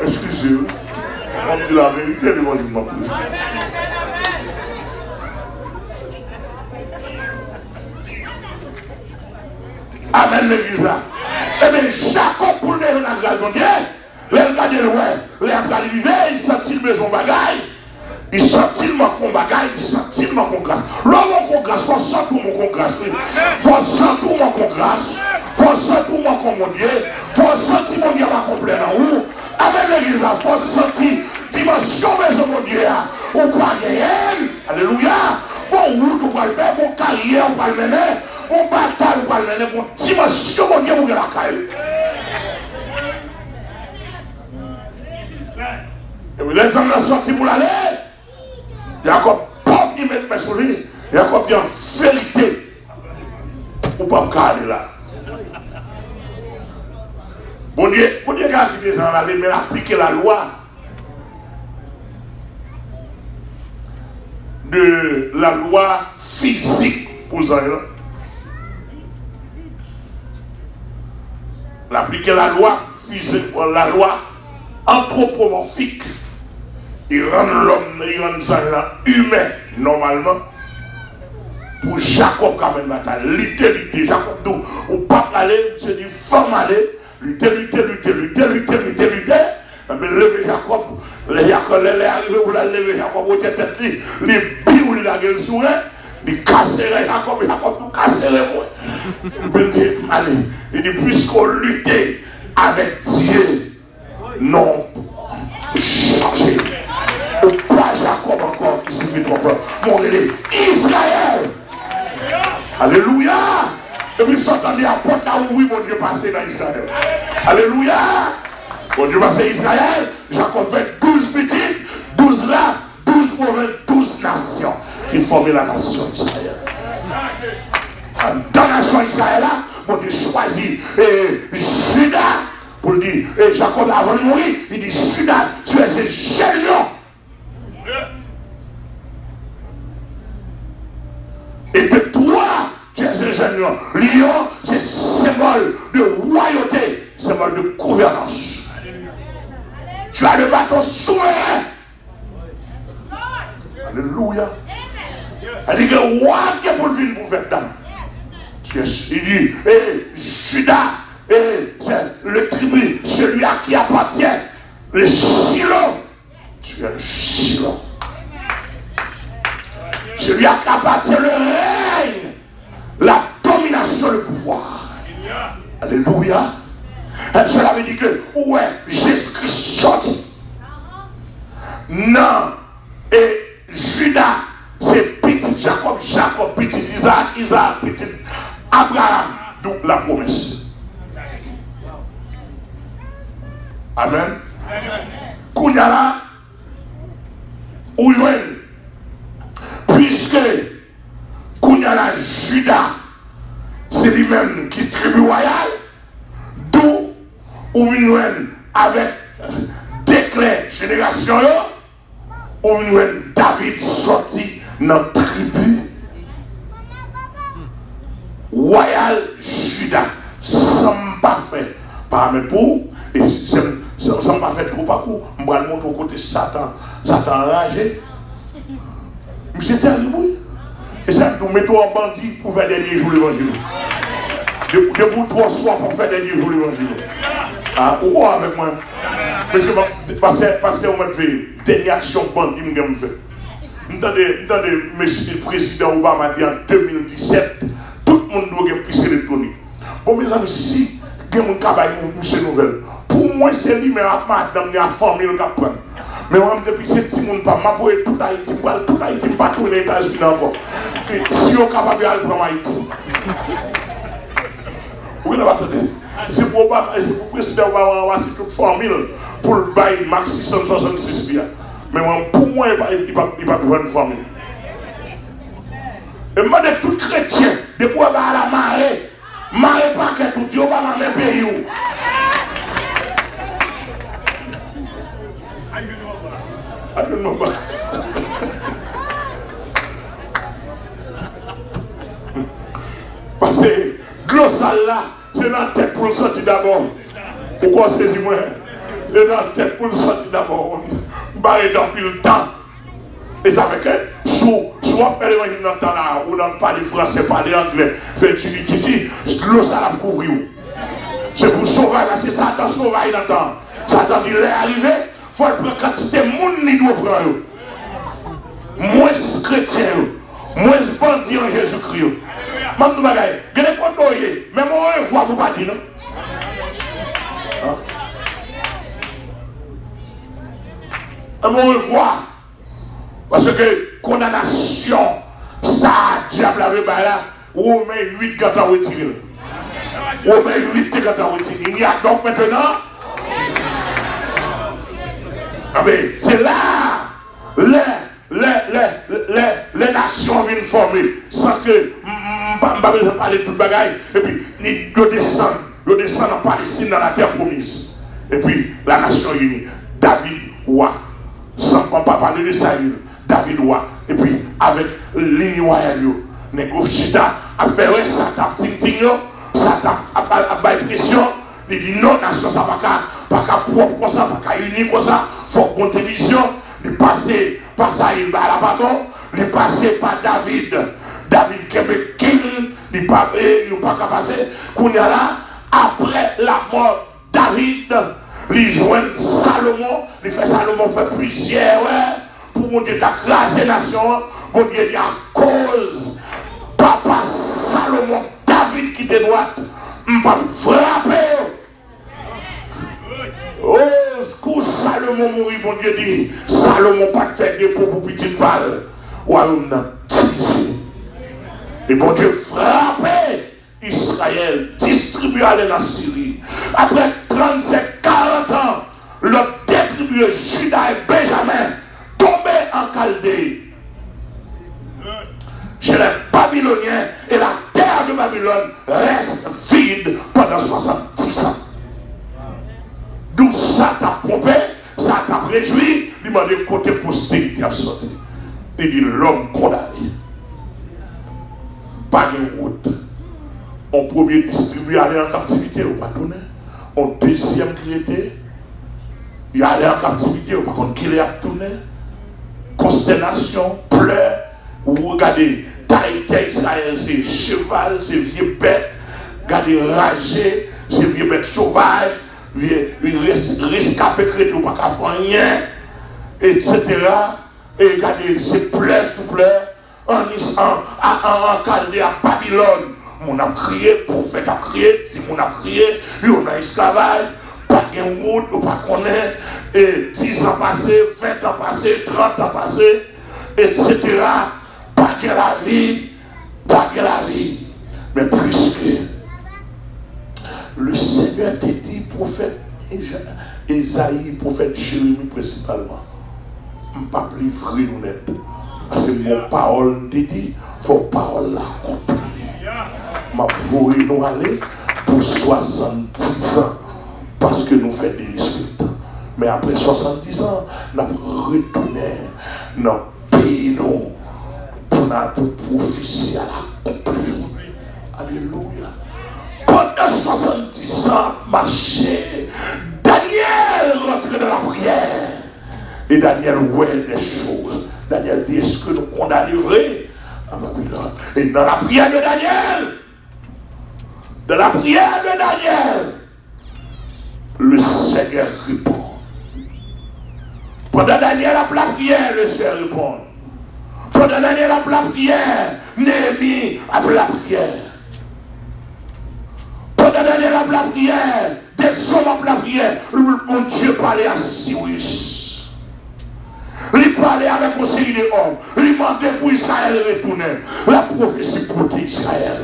Excusez-moi. On me dit la vérité, mais moi je m'en plus. Amen, l'église là. Eh bien, Jacob, pour le langage de Dieu, il regarde le ouais, il regarde le il sentit le besoin de bagaille. Il sentit le manque de bagaille, il sentit le manque de grâce. L'homme de grâce, il faut sentir mon grâce. Il faut sentir mon grâce. Il faut sentir mon Dieu. Il faut sentir mon Dieu complet dans où. Amen, l'église là, il faut sentir dimension maison mon Dieu. Ou pas gagner. Alléluia. Bon route, on va le faire, bon carrière, on va le mener. Bon bataille, on va le mener. Bon dimension mon Dieu, on va la caille. Et les hommes sont sortis pour l'aller. Jacob, pas qui met mes sur lui. Jacob dit en vérité. Ou pas me garder là. Bon Dieu, garde les gens là, mais appliquer la loi de la loi physique pour ça. L'appliquer la loi physique, la loi anthropomorphique. Il rend l'homme, il rend ça là, humain, normalement. Pour Jacob, quand même, lutter. Jacob, tout, ou pas aller, c'est du femme aller, lutter. Mais lever Jacob, les arrivés ou la lever Jacob, au tête, les billes, il a gueule sourire, il casserait Jacob, tout casserait moi. Allez, il dit, puisqu'on luttait avec Dieu, non, changer. Pas Jacob encore qui suffit trop fort. Mon Dieu, Israël. Alléluia. Et puis s'entendez à porte à ouvrir, mon Dieu passé dans Israël. Alléluia. Mon Dieu passé Israël. Jacob fait 12 petites, 12 là, 12 provinces, 12 nations qui forment la nation d'Israël. Dans la nation d'Israël là, mon Dieu choisit Judas pour dire, et Jacob avant de mourir, il dit Judas, tu es un jeune lion. Et que toi, tu es un jeune lion. Lion, c'est symbole de royauté, symbole de gouvernance. Tu as le bâton souverain. Alléluia. Elle dit que le roi qui est pour le venir pour faire dame. Il dit, Judas, c'est le tribu, celui à qui appartient, le Shiloh. Tu es le Shiloh. Celui à qui appartient le règne, la domination, le pouvoir. Alléluia. Cela veut dire que, ouais, Jésus-Christ sorti. Non. Et Judas, c'est Jacob, petit Isaac, Isaac, petit Abraham, d'où la promesse. Amen. Kounyala, ou puisque Kounyala Judas, c'est lui-même qui est tribu royal, d'où ou avec déclin génération, ou David sorti dans la tribu royal Judas. Ça ne pas fait par mes pour, et ça ne pas fait trop par coup. Je vais montrer au côté Satan enragé. Mais c'est terrible. Et ça nous mettons en bandit pour faire des jours l'évangile. Debout 3 soirs pour faire des jours l'évangile. Ah, ou avec moi? Parce que passer au mois de février, dernière action bandit que je fais. Entendez, monsieur le président Obama dit en 2017, tout le monde doit être plus électronique. Bon, mes amis, si il y a un travail, monsieur Nouvelle, pour moi, c'est lui, mais à madame, il y a une famille qui prend. Mais moi, depuis ce petit monde, pas m'appuyer tout Haïti, pas tous les États-Unis encore. Si on est capable de aller prendre Haïti. Oui, non, attendez. C'est pour le président Obama avoir toute famille pour le bail max 666 bien. Mais pour moi, il ne va pas avoir une famille. Et moi, de tout chrétien, depuis qu'on va à la marée pas que tout Dieu va dans le même pays. Attends-moi pas. Parce que glossal là, c'est dans la tête pour le sortir d'abord. Pourquoi c'est moi? C'est dans la tête pour le sortir d'abord. Barré dans le temps. Et ça fait que, soit faire l'évangile dans le temps là, ou dans parler français, parler anglais, faire titi, glossal à couvrir. C'est pour sauver là, c'est Satan sauver dans le temps. Satan il est arrivé. Il faut prendre quantité de monde qui doit prendre. Moins chrétien, moins bandit en Jésus-Christ. Je ne sais pas, je ne sais pas, mais moi, je ne vois pas dire non. Moi, je vois. Parce que condamnation, ça, diable avait là, ou même 8 quand on retire. Ou même 8 quand on retire. Il y a donc maintenant. C'est là les nations viennent former sans que je ne parle de tout le bagaille. Et puis ils descendent en Palestine dans la terre promise. Et puis la nation unie, David roi, sans pas parler de Saül, David roi. Et puis avec l'île royale, Négochita a fait ça, ça a pression. Il dit non, nation, ça pas qu'à propre comme ça, pas qu'à unir comme ça. Il faut qu'on division. Il passait par Saïd Balabadon, il passait par David. David Québec King, il pas qu'à passer. Qu'on y a là, après la mort de David, il joint Salomon, il fait Salomon fait plusieurs, pour mon Dieu d'écraser la nation, mon Dieu dit à cause, papa Salomon, David qui te doit, m'a frappé. Oh, quand Salomon mourit, mon Dieu dit, Salomon pas de faire des pots pour petite balle. Royaume n'a divisé. Et mon Dieu frappé Israël, distribué à la Syrie. Après 37-40 ans, le distribué Judas et Benjamin tombé en Chaldée. Chez les Babyloniens, et la terre de Babylone reste vide pendant 70 ans. D'où ça t'a pompé, ça t'a réjoui, il m'a dit côté postérité à sortir. Il dit l'homme condamné. Pas de route. En premier distribué, aller en captivité, ou pas tourner. En deuxième créé, il allait en captivité, ou pas contre qui il a tourné. Consternation, pleurs. Vous regardez, Taïté Israël, c'est cheval, c'est vieux bête. Regardez, ragé, c'est vieux bête sauvage. Rescapé chrétien, pas qu'à faire rien, etc. Et regardez, c'est pleurs sous pleurs. En Chaldée à Babylone, on a crié, prophète a crié, si on a crié, on a esclavage, pas de route, on pas connaître, et 10 ans passés, 20 ans passés, 30 ans passés, etc. Pas que la vie, pas que la vie. Mais puisque le Seigneur t'a dit, prophète Esaïe, prophète Jérémie principalement, je ne peux pas livrer nous net. Parce que mon parole t'a dit, faut parole l'accomplir. Ma pourri nous aller pour 70 ans. Parce que nous faisons des respectants. Mais après 70 ans, nous retournons dans le pays nous pour prophétie à l'accomplir. Alléluia. Pendant 70 ans, marché, Daniel rentre dans la prière. Et Daniel voit des choses. Daniel dit, est-ce que nous condamnons vrai à Babylone? Et dans la prière de Daniel, le Seigneur répond. Pendant Daniel a la prière, le Seigneur répond. Pendant Daniel a la prière, Néhémie a la prière. Pendant Daniel a la prière, des hommes a la prière, mon Dieu parlait à Cyrus. Il parlait avec une série d'hommes. Il demandait pour Israël de retourner. La prophétie pour Israël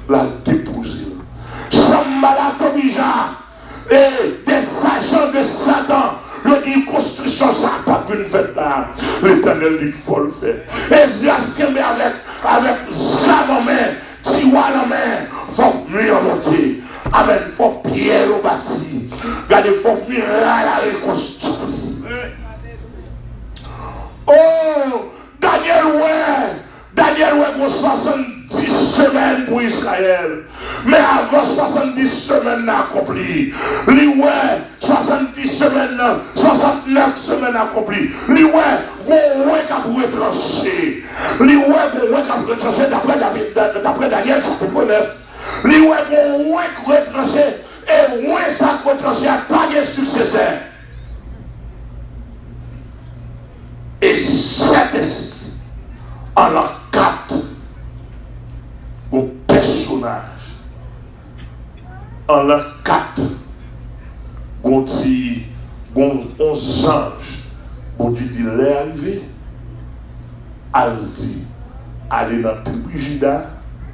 l'a déposé. Sambala Tobija et des agents de Satan. Le dit construction ça n'a pas pu le faire là. L'Éternel dit il faut le faire. Esdras qui met avec Zam en main, Tiwa en main, il faut mieux monter. Amen, il faut pierre au bâti. Regardez, il faut mieux la reconstruire. Oh, Daniel ouais pour 70 semaines pour Israël. Mais avant 70 semaines accompli. Lui ouais 70 semaines, 69 semaines accompli. Lui ouais qui a pour retrancher. Lui ouais qui a pour retrancher d'après Daniel chapitre 9. Lui ouais qui retrancher et ouais ça retrancher à pas de successeur. Et cet esprit en la carte au personnage en la carte on dit 11 anges on dit il est arrivé elle dit aller dans le tribu Juda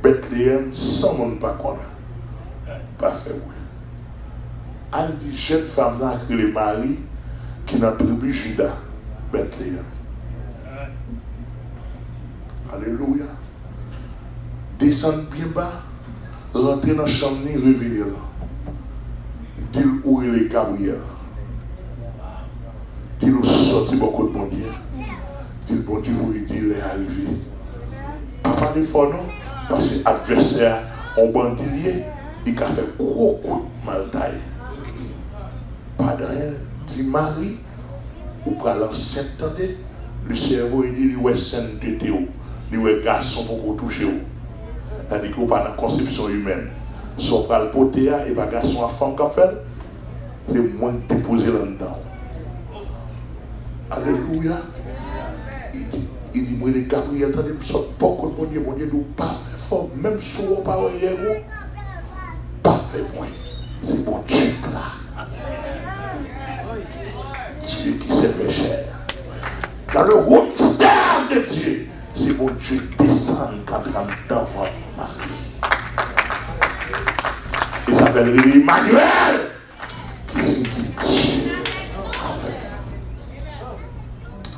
Bethléem sans monde pas connaître pas fait oui elle dit jeune femme là que le mari qui dans le tribu Juda Bethléem. Alléluia. Descendre bien bas, rentrer dans la chambre, réveiller. Dis où est le Gabriel. Dis nous sortir beaucoup de mon Dieu. Dis le bon Dieu, vous dit il est arrivé. Pas de fort non, parce que l'adversaire, on bandilier, il a fait beaucoup de mal taille. Pas de rien, dit Marie. Ou pour l'enceinte, le cerveau il dit ouais sainteté ou, il ouais garçon pour toucher ou. Tandis que pas dans la conception humaine. Son pas le poté et pas garçon à femme qu'a fait, c'est moins déposer là-dedans. Alléluia. Il dit moi les Gabriel, attendez, me sort pas contre mon Dieu nous pas fait fort, même si on pas hier pas fait moins. C'est mon Dieu là. Dieu qui s'est fait chair. Dans le haut mystère de Dieu, c'est mon Dieu descend quand dans votre mari. Il s'appelle Emmanuel, qui signifie Dieu.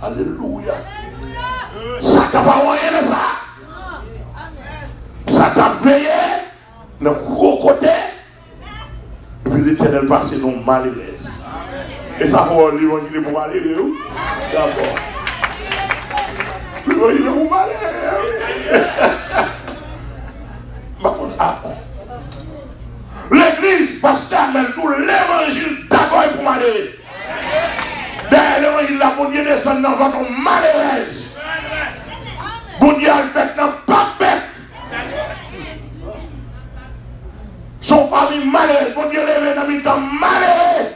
Alléluia. Ça t'a pas rien de ça. Ça t'a veillé dans le gros côté. Et puis l'Éternel passe dans le mal et l'aise. Et ça va l'évangile pour aller où? D'abord. L'évangile pour aller. L'église, pasteur, mais nous l'évangile d'abord pour aller. Derrière l'évangile, la bon Dieu descend dans votre malheureuse. Bon Dieu a fait dans pas bête. Son famille malheureuse. Bon Dieu lève dans le temps malheureux.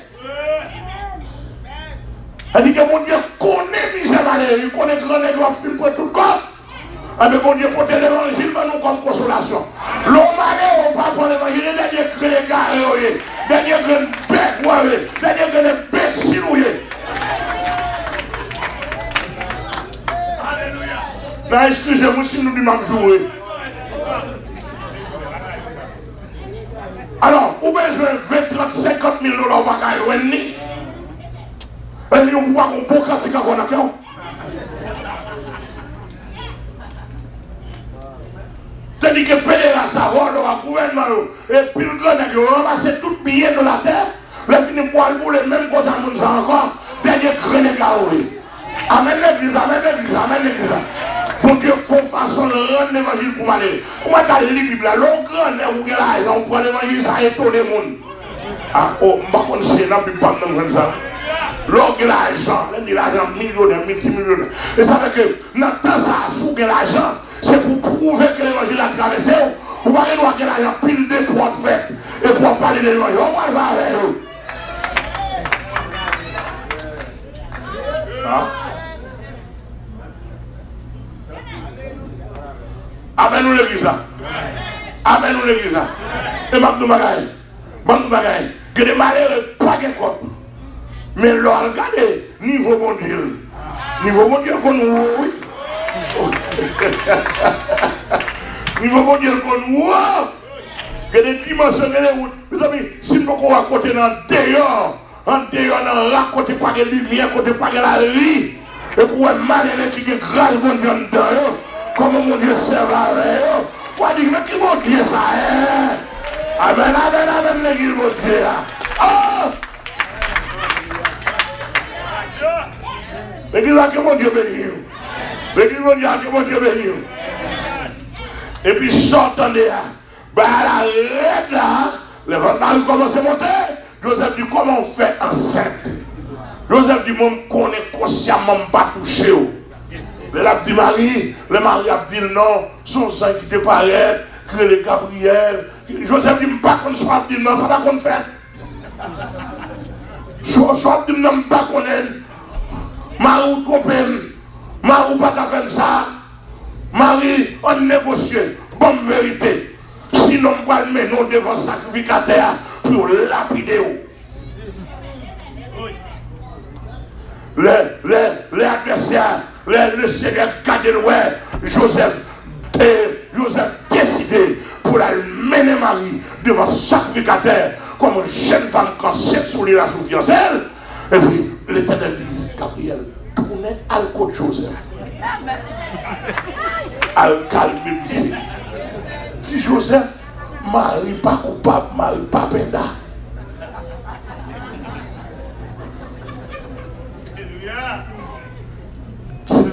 Elle dit que mon Dieu connaît misère malheur, il connaît grand nègre film pour tout le corps. Mais mon Dieu porte l'évangile pour nous comme consolation. L'homme malheur, on parle pour l'évangile, les derniers crés garés, les derniers crés bêtes, les derniers crés imbéciles. Ben, excusez-moi si nous disons jouer. Alors, ou besoin 20, 30, 50 000 dollars par an, et nous pouvons avoir un beau quantité qu'on a. C'est-à-dire que Pédéra Savon, le gouvernement, et puis le grand nègre, on ramasse tout billet de la terre, le fini pour le même côté à mon encore, dernier créné carré. Amen l'église, amen l'église, amen l'église. Pour Dieu, faut façon de rendre l'évangile pour m'aller. Comment t'as lu la Bible là? L'on grand nègre, ou là, on prend l'évangile, ça étonne le monde. Ah, oh, je ne sais pas, je ne sais pas comme ça. L'on a l'argent, l'argent millionnaire, multimillionnaire. Et ça veut dire que dans le temps, ça a sougué l'argent. C'est pour prouver que l'évangile a traversé. Vous voyez, nous avons l'argent pile de trois de fait. Et pour parler de l'évangile, on va le voir avec eux. Amen nous l'église là. Amen nous l'église là. Et Mabdou Bagaye, que des malheureux pas de code. Mais là, regardez, niveau mondial. Niveau mondial qu'on oui. Niveau mondial qu'on oui. Que des dimensions de la route. Vous savez, si nous pouvons raconter dans dehors, dans raconter pas de lumière, côté pas de la vie. Et pour un malheureux qui est grâce mon Dieu dedans, comment mon Dieu sert avec eux. Pour dire, mais qui mon Dieu ça est? Amen, amen, amen, l'église mon Dieu. Oh! L'église a que mon Dieu béni. L'église mon Dieu a que mon Dieu béni. Et puis sortant de là, bah la règle là, les vandales commencent à monter. Joseph dit comment on fait enceinte. Joseph dit mon connaît consciemment pas touché. Le l'a dit Marie, le mari a dit non, son sang qui te paraît, que le Gabriel. Joseph dit pas qu'on soit dit non, ça va qu'on fait. Soit dit non, pas qu'on est. Marie ou trompé, Marie ou pas faire ça. Marie, on négocie, bonne vérité. Sinon, on va le mettre devant le sacrificateur pour lapider. Les adversaires, le Seigneur gardé Joseph décidé pour la mener Marie devant le sacrificateur comme une jeune femme quand c'est sur la souffrance. Et puis, l'Éternel dit, Gabriel, tournez à le côté Joseph. Al calme. Si Joseph, Marie pas coupable, Marie pas penda.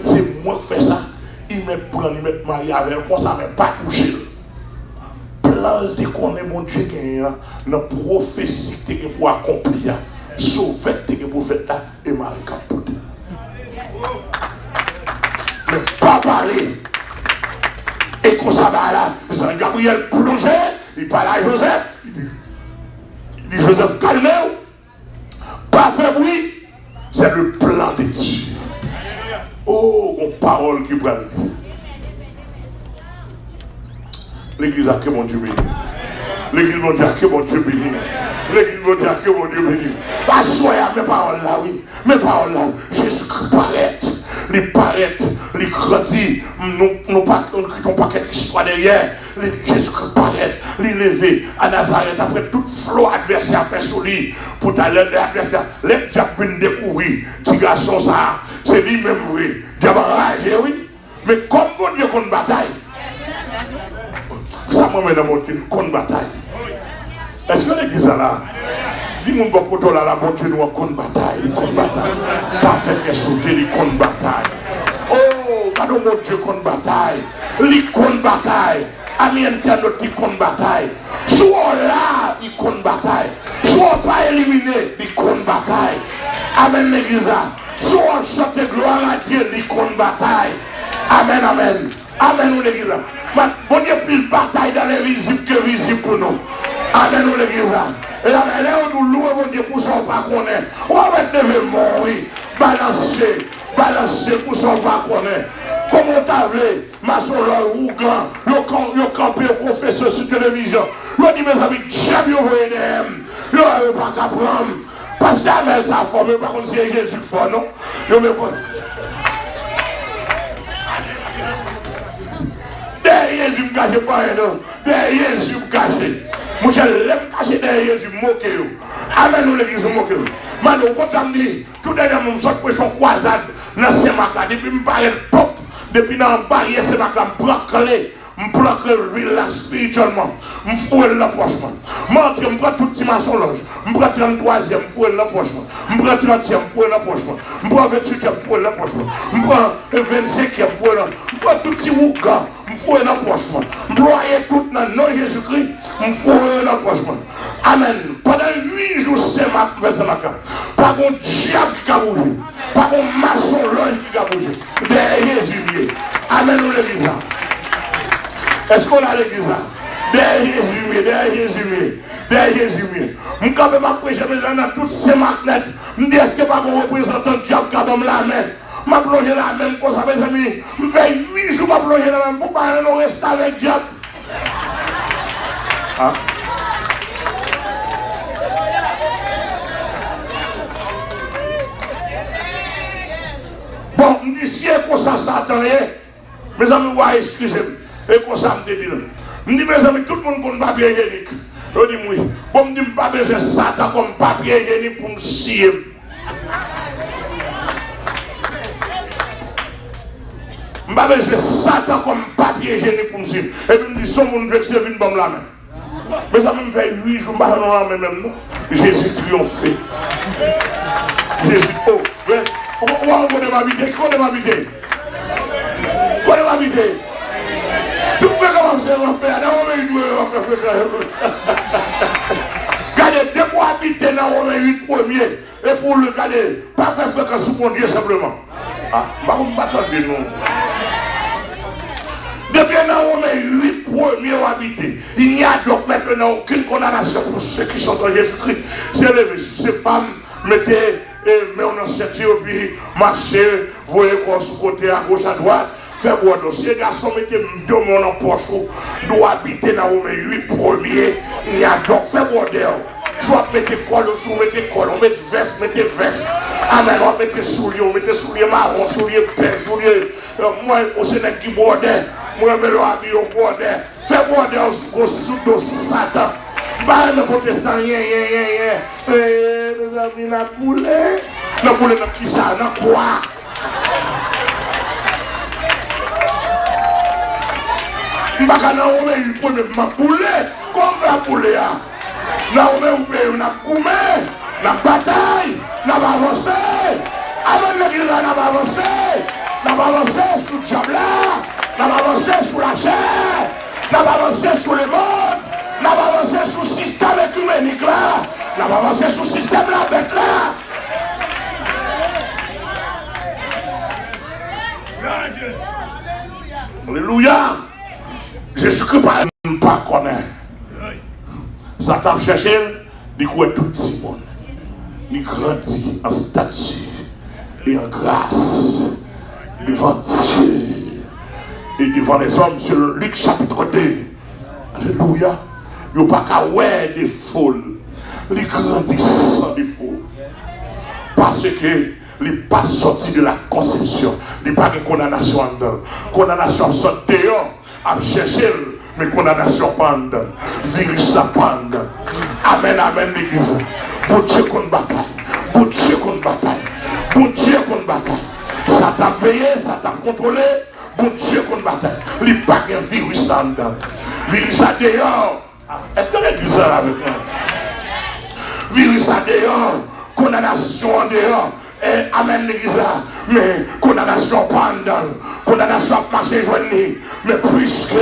C'est moi qui fais ça. Il me prend, il me marie avec moi, ça ne m'a pas touché. Plan de connaître mon Dieu qui est dans prophétie pour accomplir. Sauver pour faire ça et Marie capote. Ne pas parler. Et qu'on s'en va là, Jean-Gabriel plongé, il parle à Joseph. Il dit Joseph, calmez-vous. Pas fait bruit. C'est le plan de Dieu. Oh, une parole qui prend. L'église a que mon Dieu béni. L'église mondiale que mon Dieu béni. L'église mondiale que mon Dieu béni. Pas soyez mes paroles là, oui. Mes paroles là, Jésus-Christ paraît. Il paraît, il grandit. Nous n'avons pas quelque histoire derrière. Jésus-Christ paraît. Il levé à Nazareth après tout flot adversaire fait sur lui. Pour t'aller l'adversaire. Les diables viennent découvrir. Petit garçon ça, c'est lui-même, oui. Diable enragé, oui. Mais comme mon Dieu qu'on bataille. Ça m'a mis dans mon Dieu qu'on bataille. Est-ce que l'église est là? Dis-moi beaucoup là, la bonté nous a contre bataille, contre bataille. T'as fait quelque chose de contre bataille. Oh, quand mon Dieu contre bataille, les contre bataille. Ami internaute qui contre bataille. Soit là, il contre bataille. Soit pas éliminé, il contre bataille. Amen l'église. Soit chante gloire à Dieu, il contre bataille. Amen, amen. Amen ou l'église. Bon Dieu plus de bataille dans les visibles que visibles pour nous. Amen ou l'église. Et là, on nous loue, mon Dieu, pour son pas qu'on est. On va mettre devant mourir, balancer pour son pas qu'on est. Comme on t'a vu, ma soeur, ou grand, yo campé au confesseur sur télévision. Yo dit, mes amis, j'aime yo voyer dem. Yo pas qu'à prendre. Parce que la ça forme, par contre, c'est Jésus fort, non? Yo me pose. Derrière Jésus, me cache pas rien. Derrière Jésus, me cache. Mon cher, l'aime cacher derrière Jésus, moquer. Amen, nous l'église, moquer. Maintenant, quand on dit, tout dernièrement, je suis son croisade dans ce matin, depuis que je parle pop, depuis que je parle ce matin, je prends clé. Je prends le là spirituellement. Je fouille la poche. Je prends toute dimension loge. Je prends 33e, je fouille la poche. Je prends 30e, je fouille la poche. Je prends 28e, je fouille la poche. Je prends 25e, je fouille la poche. Je prends tout petit rouga, je fouille la poche. Je prends tout dans le nom de Jésus-Christ, je fouille la poche. Amen. Pendant 8 jours, c'est ma carte. Pas un diable qui a bougé. Pas un maçon loge qui a bougé. Derrière Jésus. Amen. Nous l'église. Est-ce qu'on a l'église là? Derrière Jésus, derrière Jésus. Je suis quand même prêcher dans toutes ces magnètes. Je me dis, est-ce que pas un représentant de diable qui a donné la main? Je vais plonger la main comme ça, mes amis. Je fais 8 jours pour plonger la main. Pourquoi on reste avec le diable? Ah. Bon, je dis, si c'est comme ça, Satan, mes amis, excusez-moi. Et comme ça, je me dis, mes amis, tout le monde connaît papier hygiénique. Je dis, oui. Bon, je ne dis pas besoin de Satan comme papier hygiénique pour me scier. Je n'ai pas besoin de Satan comme papier hygiénique pour me scier. Et puis, je me dis, son monde veut que c'est une bombe la main. Mais ça me fait 8 jours, je ne sais pas même non. Jésus triomphé. Jésus, oh, mais, on connaît ma vie, connaît ma vie. Connaît ma vie. Tout le monde commence à faire, regardez, deux fois habiter dans le 8 premier, et pour le garder, pas faire fréquence sous mon Dieu simplement. Ah, pas vous m'attendez, non. Depuis dans le 8 premier habiter, il n'y a donc maintenant aucune condamnation pour ceux qui sont en Jésus-Christ. C'est levé sur ces femmes, mettez, mais on a cherché, puis marchez, voyez quoi sur côté à gauche, à droite. Fais bon dossier, garçon, mettez deux mots en poche, doit habiter dans le 8 premier, il y a donc fait bon d'air. Soit mettez col sous, mettez col, on met veste, mettez veste. Amen, on mettez souliers marron, souliers père, souliers. Moi, au Sénat qui bordait, moi, je me le habille au bordel. Fais bon d'air sous le Satan. Bah, le protestant, nous avons mis la poulet. La poulet, qui ça, dans quoi? Je ne sais pas si on peut poulet, comme la poulet. Là, on a coumé, la bataille, on va avancer. Avant de dire, on va avancer. On va avancer sous le diable, on va avancer sous la chair, on va avancer sous le monde, on va avancer sous le système écuménique là, on va avancer sous le système la bête là. Alléluia. Jésus-Christ ne pas connaître. Satan cherche, il croit tout le monde. Il grandit en statut et en grâce devant Dieu et devant les hommes sur Luc chapitre 2. Alléluia. Il n'y a pas qu'à ouais des foules. Il grandit sans défaut. Parce que il n'est pas sorti de la conception. Il n'y a pas de condamnation en dedans. Condamnation sort dehors. À chercher, mais condamnation pendant. Virus la pendant. Amen, amen, l'église. Pour Dieu qu'on bataille. Pour Dieu qu'on bataille. Pour Dieu qu'on bataille. Ça t'a payé, ça t'a contrôlé. Pour Dieu qu'on bataille. Il n'y a pas de virus là dedans. Virus à dehors. Est-ce que l'église est là avec moi? Virus à dehors. Condamnation en dehors. Et amen l'église là, mais condamnation pendant, condamnation marcher joignée, mais puisque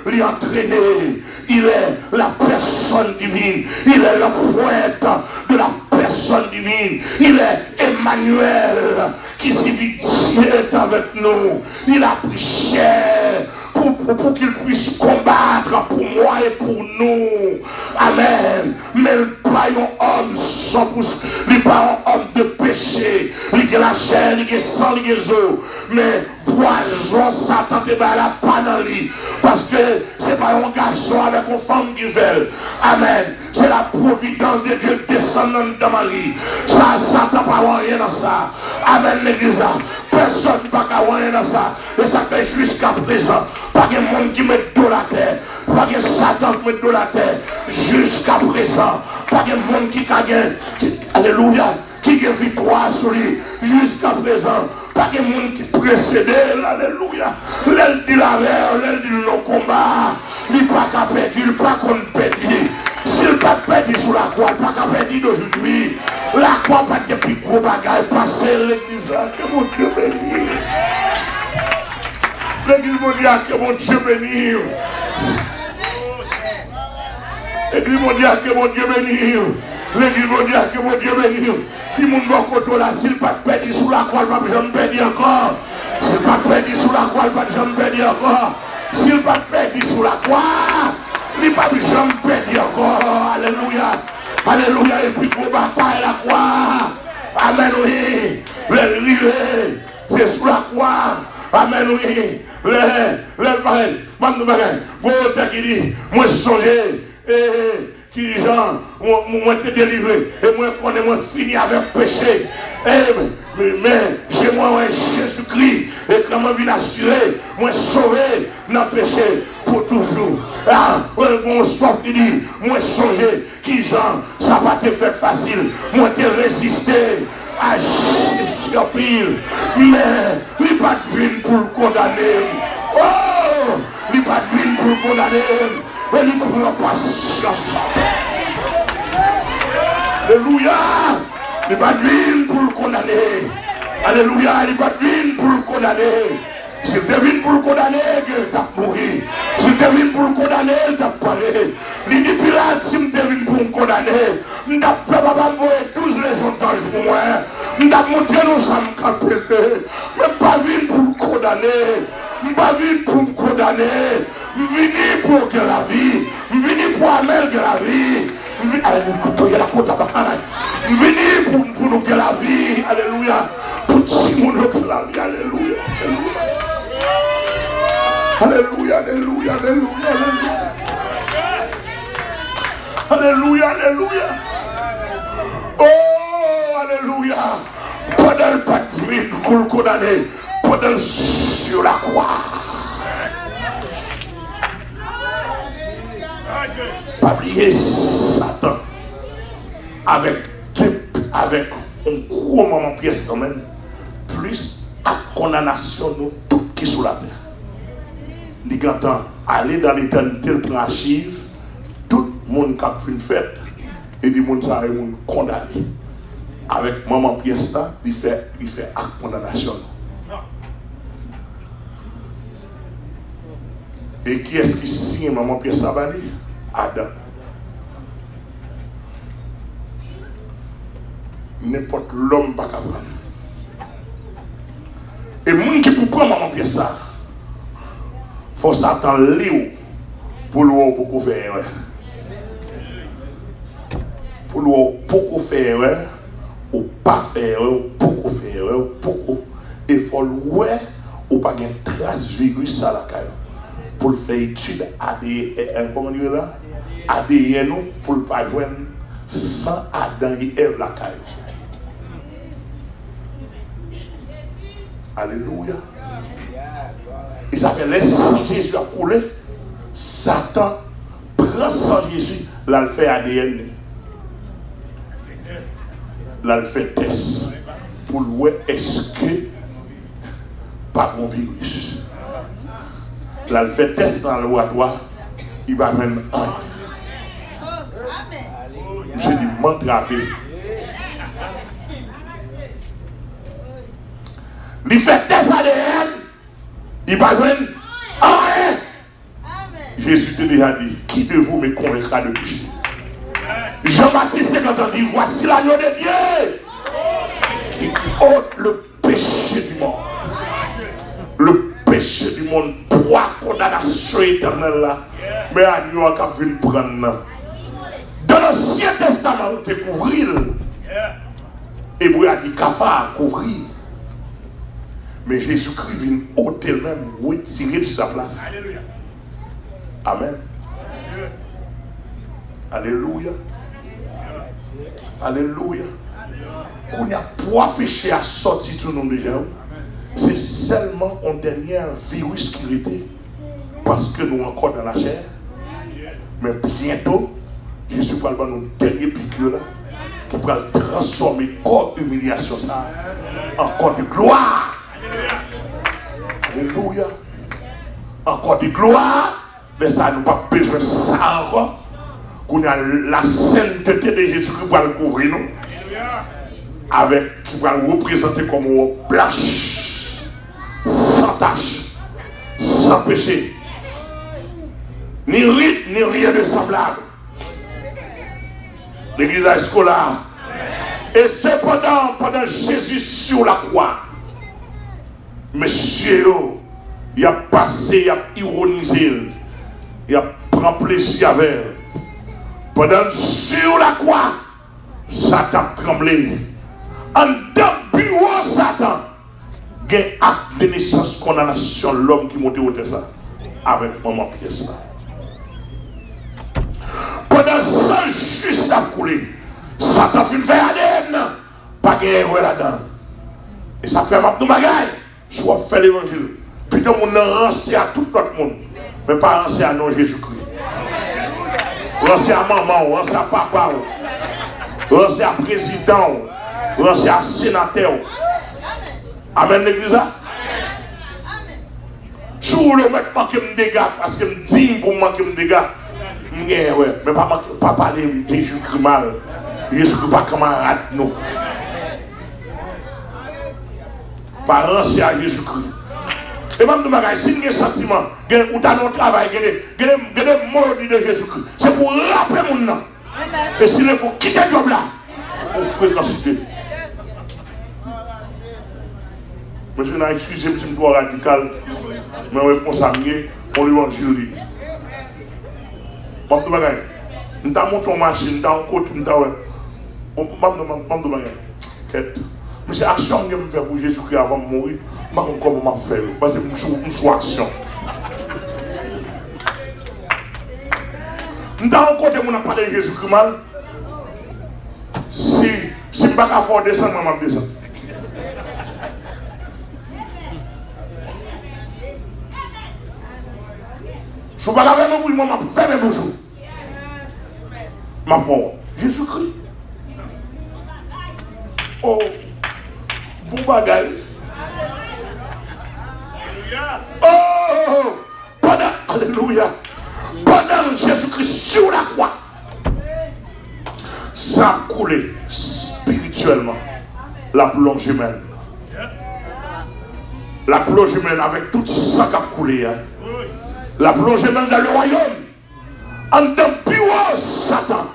il est entraîné, il est la personne divine, il est la pointe de la personne divine, il est Emmanuel qui signifie Dieu est avec nous, il a pris cher pour qu'il puisse combattre pour moi et pour nous. Amen. Mais il n'est pas un homme 100%, il n'est pas un homme de péché. Il a la chair, il a le sang, il a les os. Mais poison, Satan te bat la pas dans lui. Parce que ce n'est pas un garçon avec une femme qui veut. Amen. C'est la providence de Dieu descendant dans Marie. Ça, Satan n'a pas rien dans ça. Amen, l'église. Personne ne va pas dans ça. Et ça fait jusqu'à présent. Pas de monde qui met de la terre. Pas de Satan qui met de la terre. Jusqu'à présent. Pas de monde qui gagne. Alléluia. Qui a victoire sur lui. Jusqu'à présent. Pas de monde qui précède. Alléluia. L'aile dit la mer. L'aile dit le combat. Il n'est pas qu'à perdre. Il n'est pas qu'on perd. S'il n'est pas perdu sur la croix, il n'est pas qu'à perdre d'aujourd'hui. La croix pas de plus gros bagages. Passer l'église là. Que mon Dieu bénisse. L'église mondiale, que mon Dieu bénisse. L'église mondiale, que mon Dieu bénisse. L'église mondiale, que mon Dieu bénisse. Puis mon bon côté là, s'il n'est pas perdu sous la croix, il ne va jamais perdre encore. S'il n'est pas perdu sous la croix, il ne va jamais perdre encore. S'il n'est pas perdu sous la croix, il ne va jamais perdre encore. Alléluia. Alléluia. Et puis pour bataille la croix. Amen, oui. C'est sous la croix. Amen, oui. Le pareil. Bon, qui dit, moi songez. Qui dit, Jean, moi te délivré. Et moi, connais, moi fini avec péché. Mais chez moi, Jésus-Christ, et comment il assuré, moi sauvé dans le péché pour toujours. Ah, mon sport qui dit, moi songé, qui Jean, ça va te faire facile. Moi te résister à Jésus pile. Mais il n'est pas de pour le condamner. Oh, il n'est pas de pour le condamner. Et il prend patience. Alléluia. Il n'est pas de pour le condamner. Alléluia. Il n'est pas de pour le condamner. S'il devine pour le condamner, il t'a mouru. S'il devine pour le condamner, il t'a parlé. Il dit Pilate, si je devine pour me condamner, je t'a fait 12 légions d'anges pour moi. Je t'a montré nos femmes qui ont péché. Mais pas vine pour me condamner. Pas vine pour me condamner. Je viens pour que la vie. Je viens pour améliorer la vie. Je viens pour nous que la vie. Alléluia. Pour Simon que la vie. Alléluia. Alléluia. Alléluia, alléluia, alléluia, alléluia. Alléluia, alléluia. Oh, alléluia. Pendant le patrie, pour le condamner, pendant sur la croix. Pas oublier Satan avec un gros moment pièce quand même, plus à condamnation nous tous qui sous la terre. Il y a aller dans l'éternité, le prend archive, tout le monde qui a fait une fête, et le monde ça est condamné. Avec maman pièce là, il fait acte condamnation. Et qui est-ce qui signe maman pièce là? Adam. N'importe l'homme pas capable. Et monde qui peut prendre maman pièce là, faut s'attendre Léo pour le beaucoup faire. Pour le beaucoup faire, ou pas faire, beaucoup faire, beaucoup. Et faut le voir ou pas une trace virus à la caille. Pour le faire étude ADN, comment dire là? ADN pour le pas joindre sans Adam et Ève la caille. Alléluia. Et ça fait laisser Jésus a coulé. Satan prend sang Jésus, là le fait ADN. Là le fait test. Pour le voir est-ce que pas mon virus. Là le fait test dans le laboratoire, il va même un. J'ai dit m'entraver. Il fait test ADN, il va même un. Jésus te déjà dit, qui de vous me convaincra de péché? Jean-Baptiste quand on dit, voici l'agneau de Dieu qui ôte le péché du monde. Le péché du monde, poids, condamnation éternelle là. Mais agneau a vu le prendre. Dans l'Ancien Testament, on te couvrir. Et vous a dit, cafard à couvrir. Mais Jésus-Christ vient ôter même, retirer de sa place. Alléluia. Amen. Alléluia. Alléluia. On a trois péchés à sortir tout le monde déjà. c'est seulement un dernier virus qui était, parce que nous encore dans la chair. Mais bientôt, Jésus va nous une dernière piqûre là, qui va transformer le corps d'humiliation ça en corps de gloire. Alléluia. En corps de gloire, mais ça nous pas besoin de ça encore. Qu'on a la sainteté de Jésus qui va le couvrir nous. Avec, qui va le représenter comme une blanche, sans tache, sans péché. Ni rite, ni rien de semblable. L'église scolaire. Et cependant, pendant Jésus sur la croix, monsieur, il a passé, il a ironisé, il a pris plaisir avec elle. Pendant sur la croix, Satan tremblé. En deux bureaux, Satan, il y a un acte de naissance, condamnation, l'homme qui monte au ça avec maman pièce là. Pendant 100 juste à couler, Satan fait une ADN, pas de guerre là-dedans. Et ça fait ma bagaille, soit fait l'évangile. Puis on a rancé à tout le monde, mais pas rancé à non Jésus-Christ. Rancé à maman, rancé à papa, rancé à président, rancé à sénateur. Amen l'église. Sous le mec pas que me dégâts, parce que me dit pour moi que me dégâts. Mais pas parler de Jésus-Christ mal. Jésus-Christ pas camarade nous. Pas rancé à Jésus-Christ. Et même de si vous avez un sentiment, ou dans notre travail, vous avez des mots de Jésus-Christ. C'est pour rappeler mon nom. Et s'il faut quitter le job là, il faut fréquenter. Monsieur, excusez-moi si je suis radical, mais on répond à mieux pour l'évangile. Nous avons monté une machine, nous avons côté, nous avons. Mais c'est l'action que je fais pour Jésus-Christ avant de mourir. Je ne sais pas comment faire. Parce que je suis action. Nous avons côté, nous avons parlé de Jésus-Christ mal. Si je ne peux pas faire descendre, je vais descendre. Je ne peux pas faire mon bruit, je vais faire mes bouchons. Ma foi, Jésus-Christ. Oh, bon bagage. Oh, pendant, alléluia, pendant Jésus-Christ sur la croix, ça a coulé spirituellement la plongée humaine. La plongée humaine avec tout ça qui a coulé. Hein. La plongée humaine dans le royaume. En d'un bureau, Satan.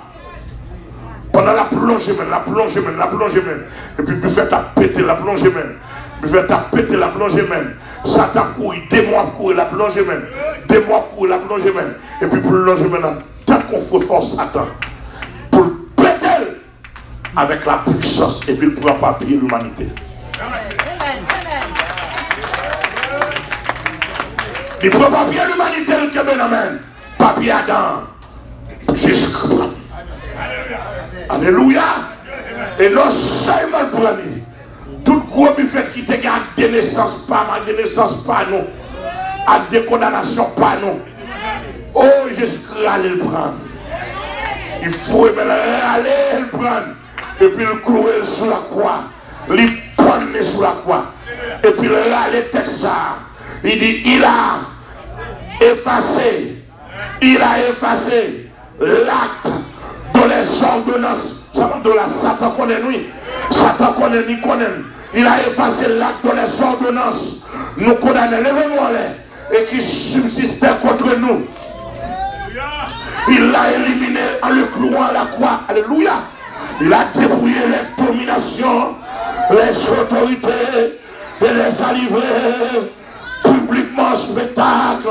Pendant la plongée humaine, la plongée humaine, la plongée humaine. Et puis, il fait péter la plongée humaine. Il fait péter la plongée humaine. Satan couille, des mois courir la plongée humaine. Des mois courir la plongée humaine. Et puis, pour le plongée humaine, tant qu'on fait fort Satan. Pour le péter avec la puissance. Et puis, il prend papier l'humanité. Il prend papier l'humanité, le Kébenamen. Papier Adam. Jésus-Christ. Alléluia. Et non seulement le premier. Tout gros buffet qui te garde des naissances pas, des naissances pas nous. À des condamnations pas nous. Oh Jésus-Christ, allez le prendre. Il faut aller le prendre. Et puis le clouer sur la croix. Le prendre sur la croix. Et puis le râler texte ça. Il dit, il a effacé l'acte de les ordonnances. Satan connaît lui. Satan connaît lui, connaît. Il a effacé l'acte de les ordonnances. Nous condamnons les mémoires et qui subsistaient contre nous. Il l'a éliminé en le clouant à la croix. Alléluia. Il a dépouillé les dominations, les autorités et les a livrés publiquement en spectacle,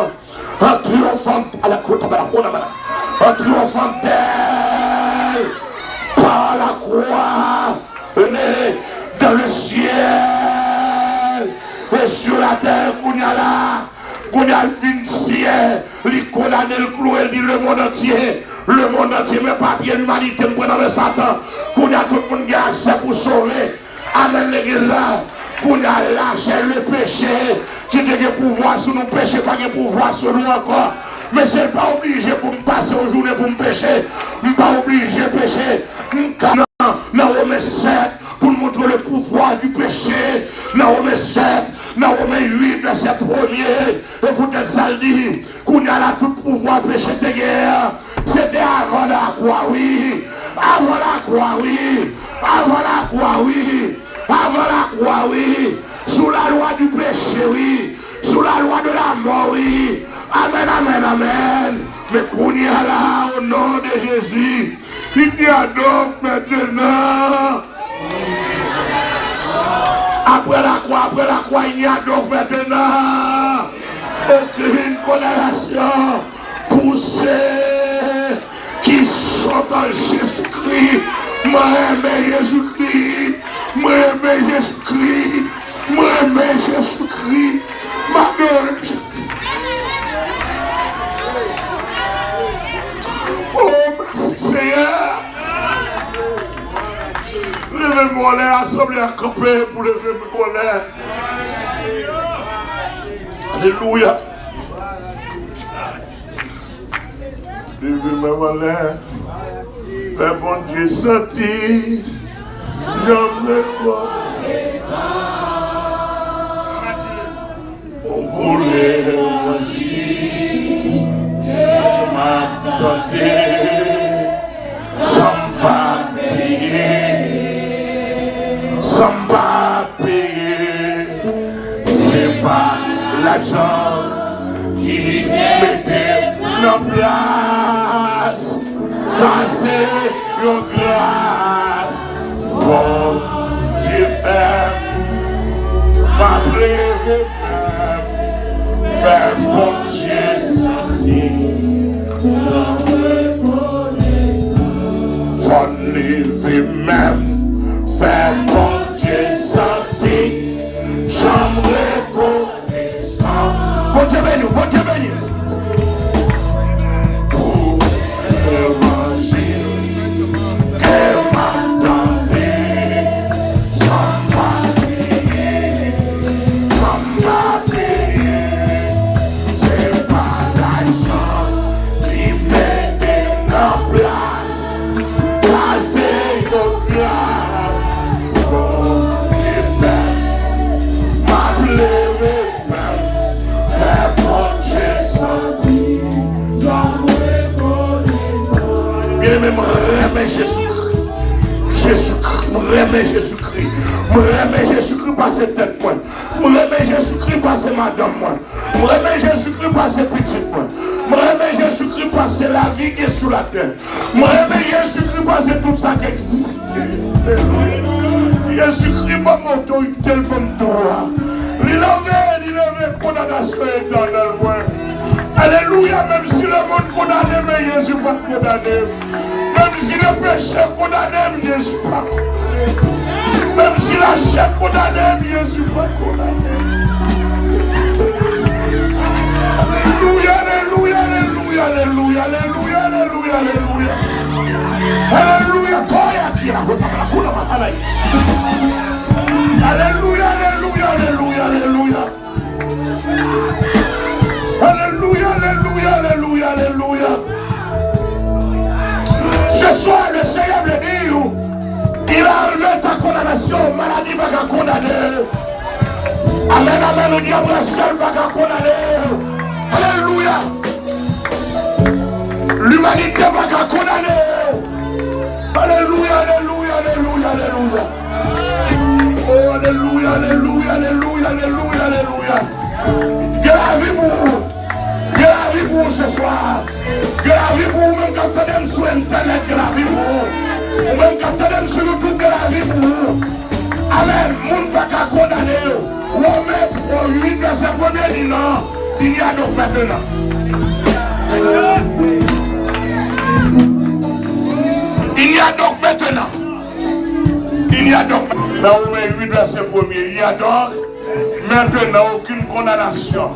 en triomphant à la côte, en triomphant d'elle par la croix, dans le ciel et sur la terre, qu'on a le ciel, il condamne le clou et dit le monde entier, mais pas bien l'humanité, le Satan, qu'on a tout le monde qui a accès pour sauver. Amen l'église. qu'on a lâché le péché, qui a le pouvoir sur nos péchés, pas le pouvoir sur nous encore. Mais je ne suis pas obligé pour me passer aux journées pour me pécher. Je ne suis pas obligé de pécher. Dans Romains 7, pour montrer le pouvoir du péché. Dans Romains 7, dans Romains 8, verset 1er. Et peut-être ça le dit, qu'on a là tout pouvoir péché de guerre. C'était avant la croix, oui. Avant la croix, oui. Avant la croix, oui. Avant la croix, oui. Sous la loi du péché, oui. Sous la loi de la mort, oui. Amen, amen, amen. Mais qu'on y a là, au nom de Jésus, il y a donc maintenant. Après la croix, il y a donc maintenant aucune condamnation pour ceux qui sont en Jésus-Christ. Moi, aimé Jésus-Christ. Moi, aimé Jésus-Christ. Moi, aimé Jésus-Christ. Madame. Oh, merci Seigneur. Levez-moi les assemblées à camper pour lever-moi les. Alléluia. Levez-moi les. Père bon Dieu senti. J'aimerais voir. On voulait agir. Je m'attendais. Sans pas payer, c'est pas l'argent qui mettait en place, ça c'est une grâce, bon Dieu fait, ma pleurer faire bon Dieu sentir, son lever même, faire bon j'aimerais connaissant. Bon Dieu béni, bon Dieu béni. Pour manger, qu'elle m'attendait, sans m'appeler, c'est pas l'argent qui mettait en place, ça c'est une grâce, bon Dieu. Bien-aimé, me remets Jésus-Christ. Jésus-Christ, me remets Jésus-Christ. Me remets Jésus-Christ par cette tête moi. Me remets Jésus-Christ par cette madame moi. Me remets Jésus-Christ par cette petite moi. Me remets Jésus-Christ par la vie qui est sous la terre. Me remets Jésus-Christ par tout ça qui existe. Jésus-Christ par mon autorité comme toi. Il avait condamnation éternelle. Alléluia, même si le monde condamné, mais Jésus pas condamné. Même si le péché condamné, Jésus pas condamné. Même si la chair condamné, Jésus pas condamné. Alléluia, alléluia, alléluia, alléluia, alléluia, alléluia, alléluia. Alléluia, alléluia, alléluia, alléluia, alléluia. Alléluia, alléluia, alléluia, alléluia. Ce soir, le Seigneur me dit, il a enlevé ta condamnation, maladie va te condamner. Amen, amen, le diable seul va te condamner. Alléluia. L'humanité va te condamner. Alléluia, alléluia, alléluia, alléluia. Oh, alléluia, alléluia, alléluia, alléluia, alléluia. Que la vie pour vous. Que la vie pour vous ce soir. Que la vie pour vous, même quand vous êtes sur Internet, que la vie pour vous. Ou même quand vous êtes sur YouTube, que la vie pour vous. Amen. Moun pas qu'à condamner. Romains 8, verset 1er dit non. Il y a donc maintenant. Il y a donc maintenant. Il y a donc dans Romains 8, verset 1er. Il y a donc maintenant aucune condamnation.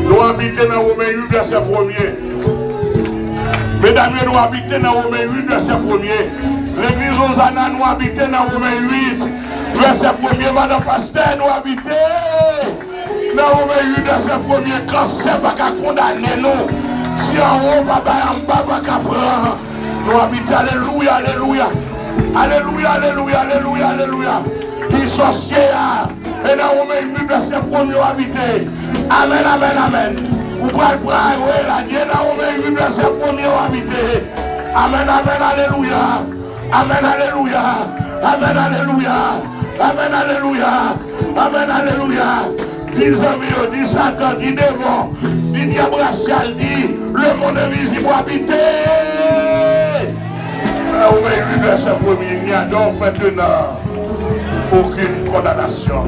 Nous habitons dans Romains 8, verset 1er. Mesdames, nous habitons dans Romains 8, verset 1er. L'église Hosanna, nous habitons dans Romains 8, Verset 1er, Madame Pasteur, nous habiter. Dans Romains 8, verset 1er, cancer pas qu'à condamner nous. Si en haut, papa, en bas, pas qu'à prendre. Nous habiter, alléluia, alléluia. Alléluia, alléluia, alléluia, alléluia. Les sorciers, et dans Romains 8, verset 1er, nous habiter. Amen, amen, amen. Vous pouvez prendre, oui, la Dieu, dans Romains 8, verset 1er, nous habiter. Amen, amen, alléluia. Amen, alléluia. Amen, alléluia. Amen, alléluia. Amen, alléluia. Dis amis, dis Satan, dis démon, dis diable racial, dis le monde invisible habité. Romains 8, verset 1er, il n'y a donc maintenant aucune condamnation.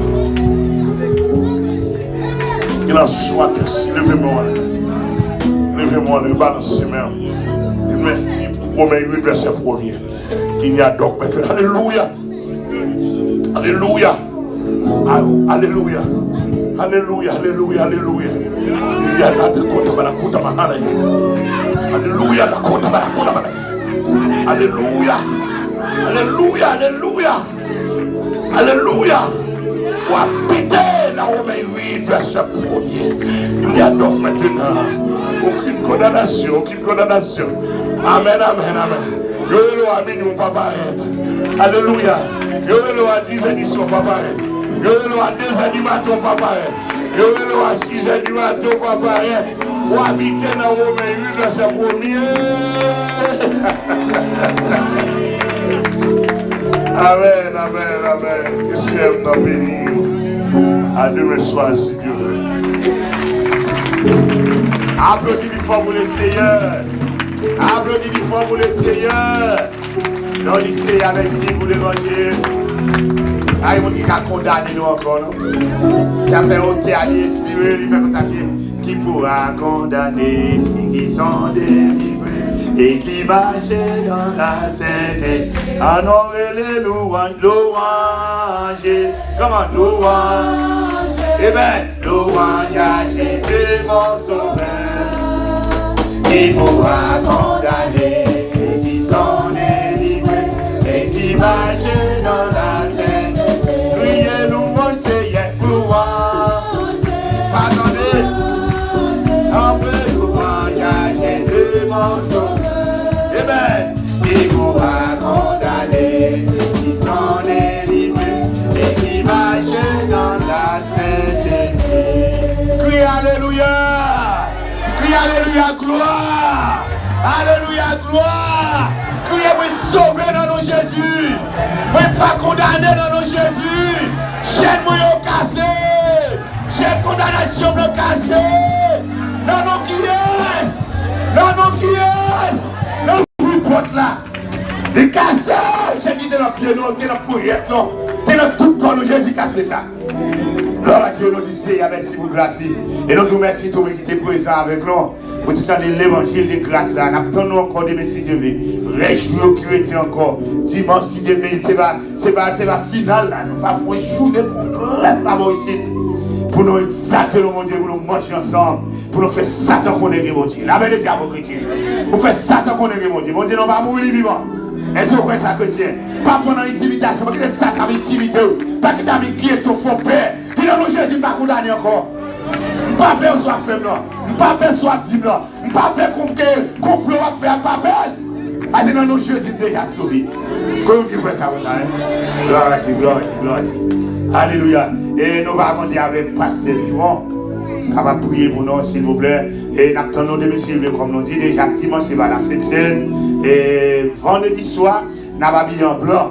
Il en soit que si, levez-moi, le balance ses mains. Romains 8, verset 1er. Il n'y a donc maintenant. Alléluia. Alléluia. Alléluia. Alléluia. Alléluia. Alléluia. Il y a la kota balakuta mahana. Alléluia. La kota balakuta mahana. Alléluia. Alléluia. Alléluia. Alléluia. Pour habiter dans Romains 8, verset 1er. Il n'y a donc maintenant aucune condamnation. Aucune condamnation. Amen, amen, amen. Yo le a mis mon papa. Alléluia. Yo le a 10 éditions papa. Yo le a 2 animateurs papa. Yo le a 6 animateurs papa. Pour habiter dans Romains 8, verset 1er. Amen, amen, amen. Que Seigneur nous bénisse. À demain soir, si Dieu veut. Applaudissez fort pour le Seigneur. Applaudissez fort pour le Seigneur. Non, il sait avec si pour l'évangile. Ah, ils vont dire qu'à condamner nous encore, non? Ça fait ôter à l'esprit, il fait comme ça qui pourra condamner ceux qui sont délivrés et qui marchent dans la sainteté. Honorer les louanges, louanges. Comment louanges? Eh bien, louange à Jésus, mon sauveur. Qui pourra condamner ceux qui sont délivrés et qui marchent dans la sainteté. Criez louange, Seigneur, louange. Pardonnez, un peu louange à Jésus, mon sauveur. Eh bien, qui pourra condamner ceux qui sont délivrés et qui marchent dans la sainteté. Criez alléluia. Alléluia, gloire. Alléluia, gloire. Criez-moi sauvé dans nos Jésus. Moi pas condamné dans nos Jésus. Chaîne-moi cassé. Chaîne condamnation me cassé. Non, non, qui est? Non, non, qui est? Non, plus porte là. Des cassé. J'ai dit de notre pied, non, t'es dans pourrière, non. T'es dans tout corps, nous Jésus cassé ça. Gloire à Dieu, nous disons, merci pour grâce. Et nous vous remercions tous qui étaient présents avec nous. Pour tout temps l'évangile de grâce. Nous attendons encore des messieurs de vie. Réjouis qui étaient encore. Dimanche, si Dieu veut, c'est pas final là. Nous faisons une journée complètement ici. Pour nous exalter le monde Dieu, pour nous manger ensemble. Pour nous faire Satan connaître mon Dieu. La vérité à vos chrétiens. Pour faire Satan connaître mon Dieu. Mon Dieu, nous va mourir vivant. Est-ce que vous croyez ça, chrétien? Pas pendant l'intimidation, pas que Satan intimidé. Pas que David qui est ton faux père. Qui dans nos Jésus pas condamné encore. Pas peur soit faible, pas peur soit dit, pas peur complot à faire, pas peur. Allez dans nos Jésus déjà sauvé. Comment vous faites ça, vous savez? Gloire à Dieu, gloire à Dieu, gloire à Dieu. Alléluia. Et nous allons demander avec Pasteur Vivant. On va prier pour nous, s'il vous plaît. Et nous attendons des messieurs, comme nous dit déjà, dimanche, c'est la Sainte Seine. Et vendredi soir, nous allons habiller en blanc.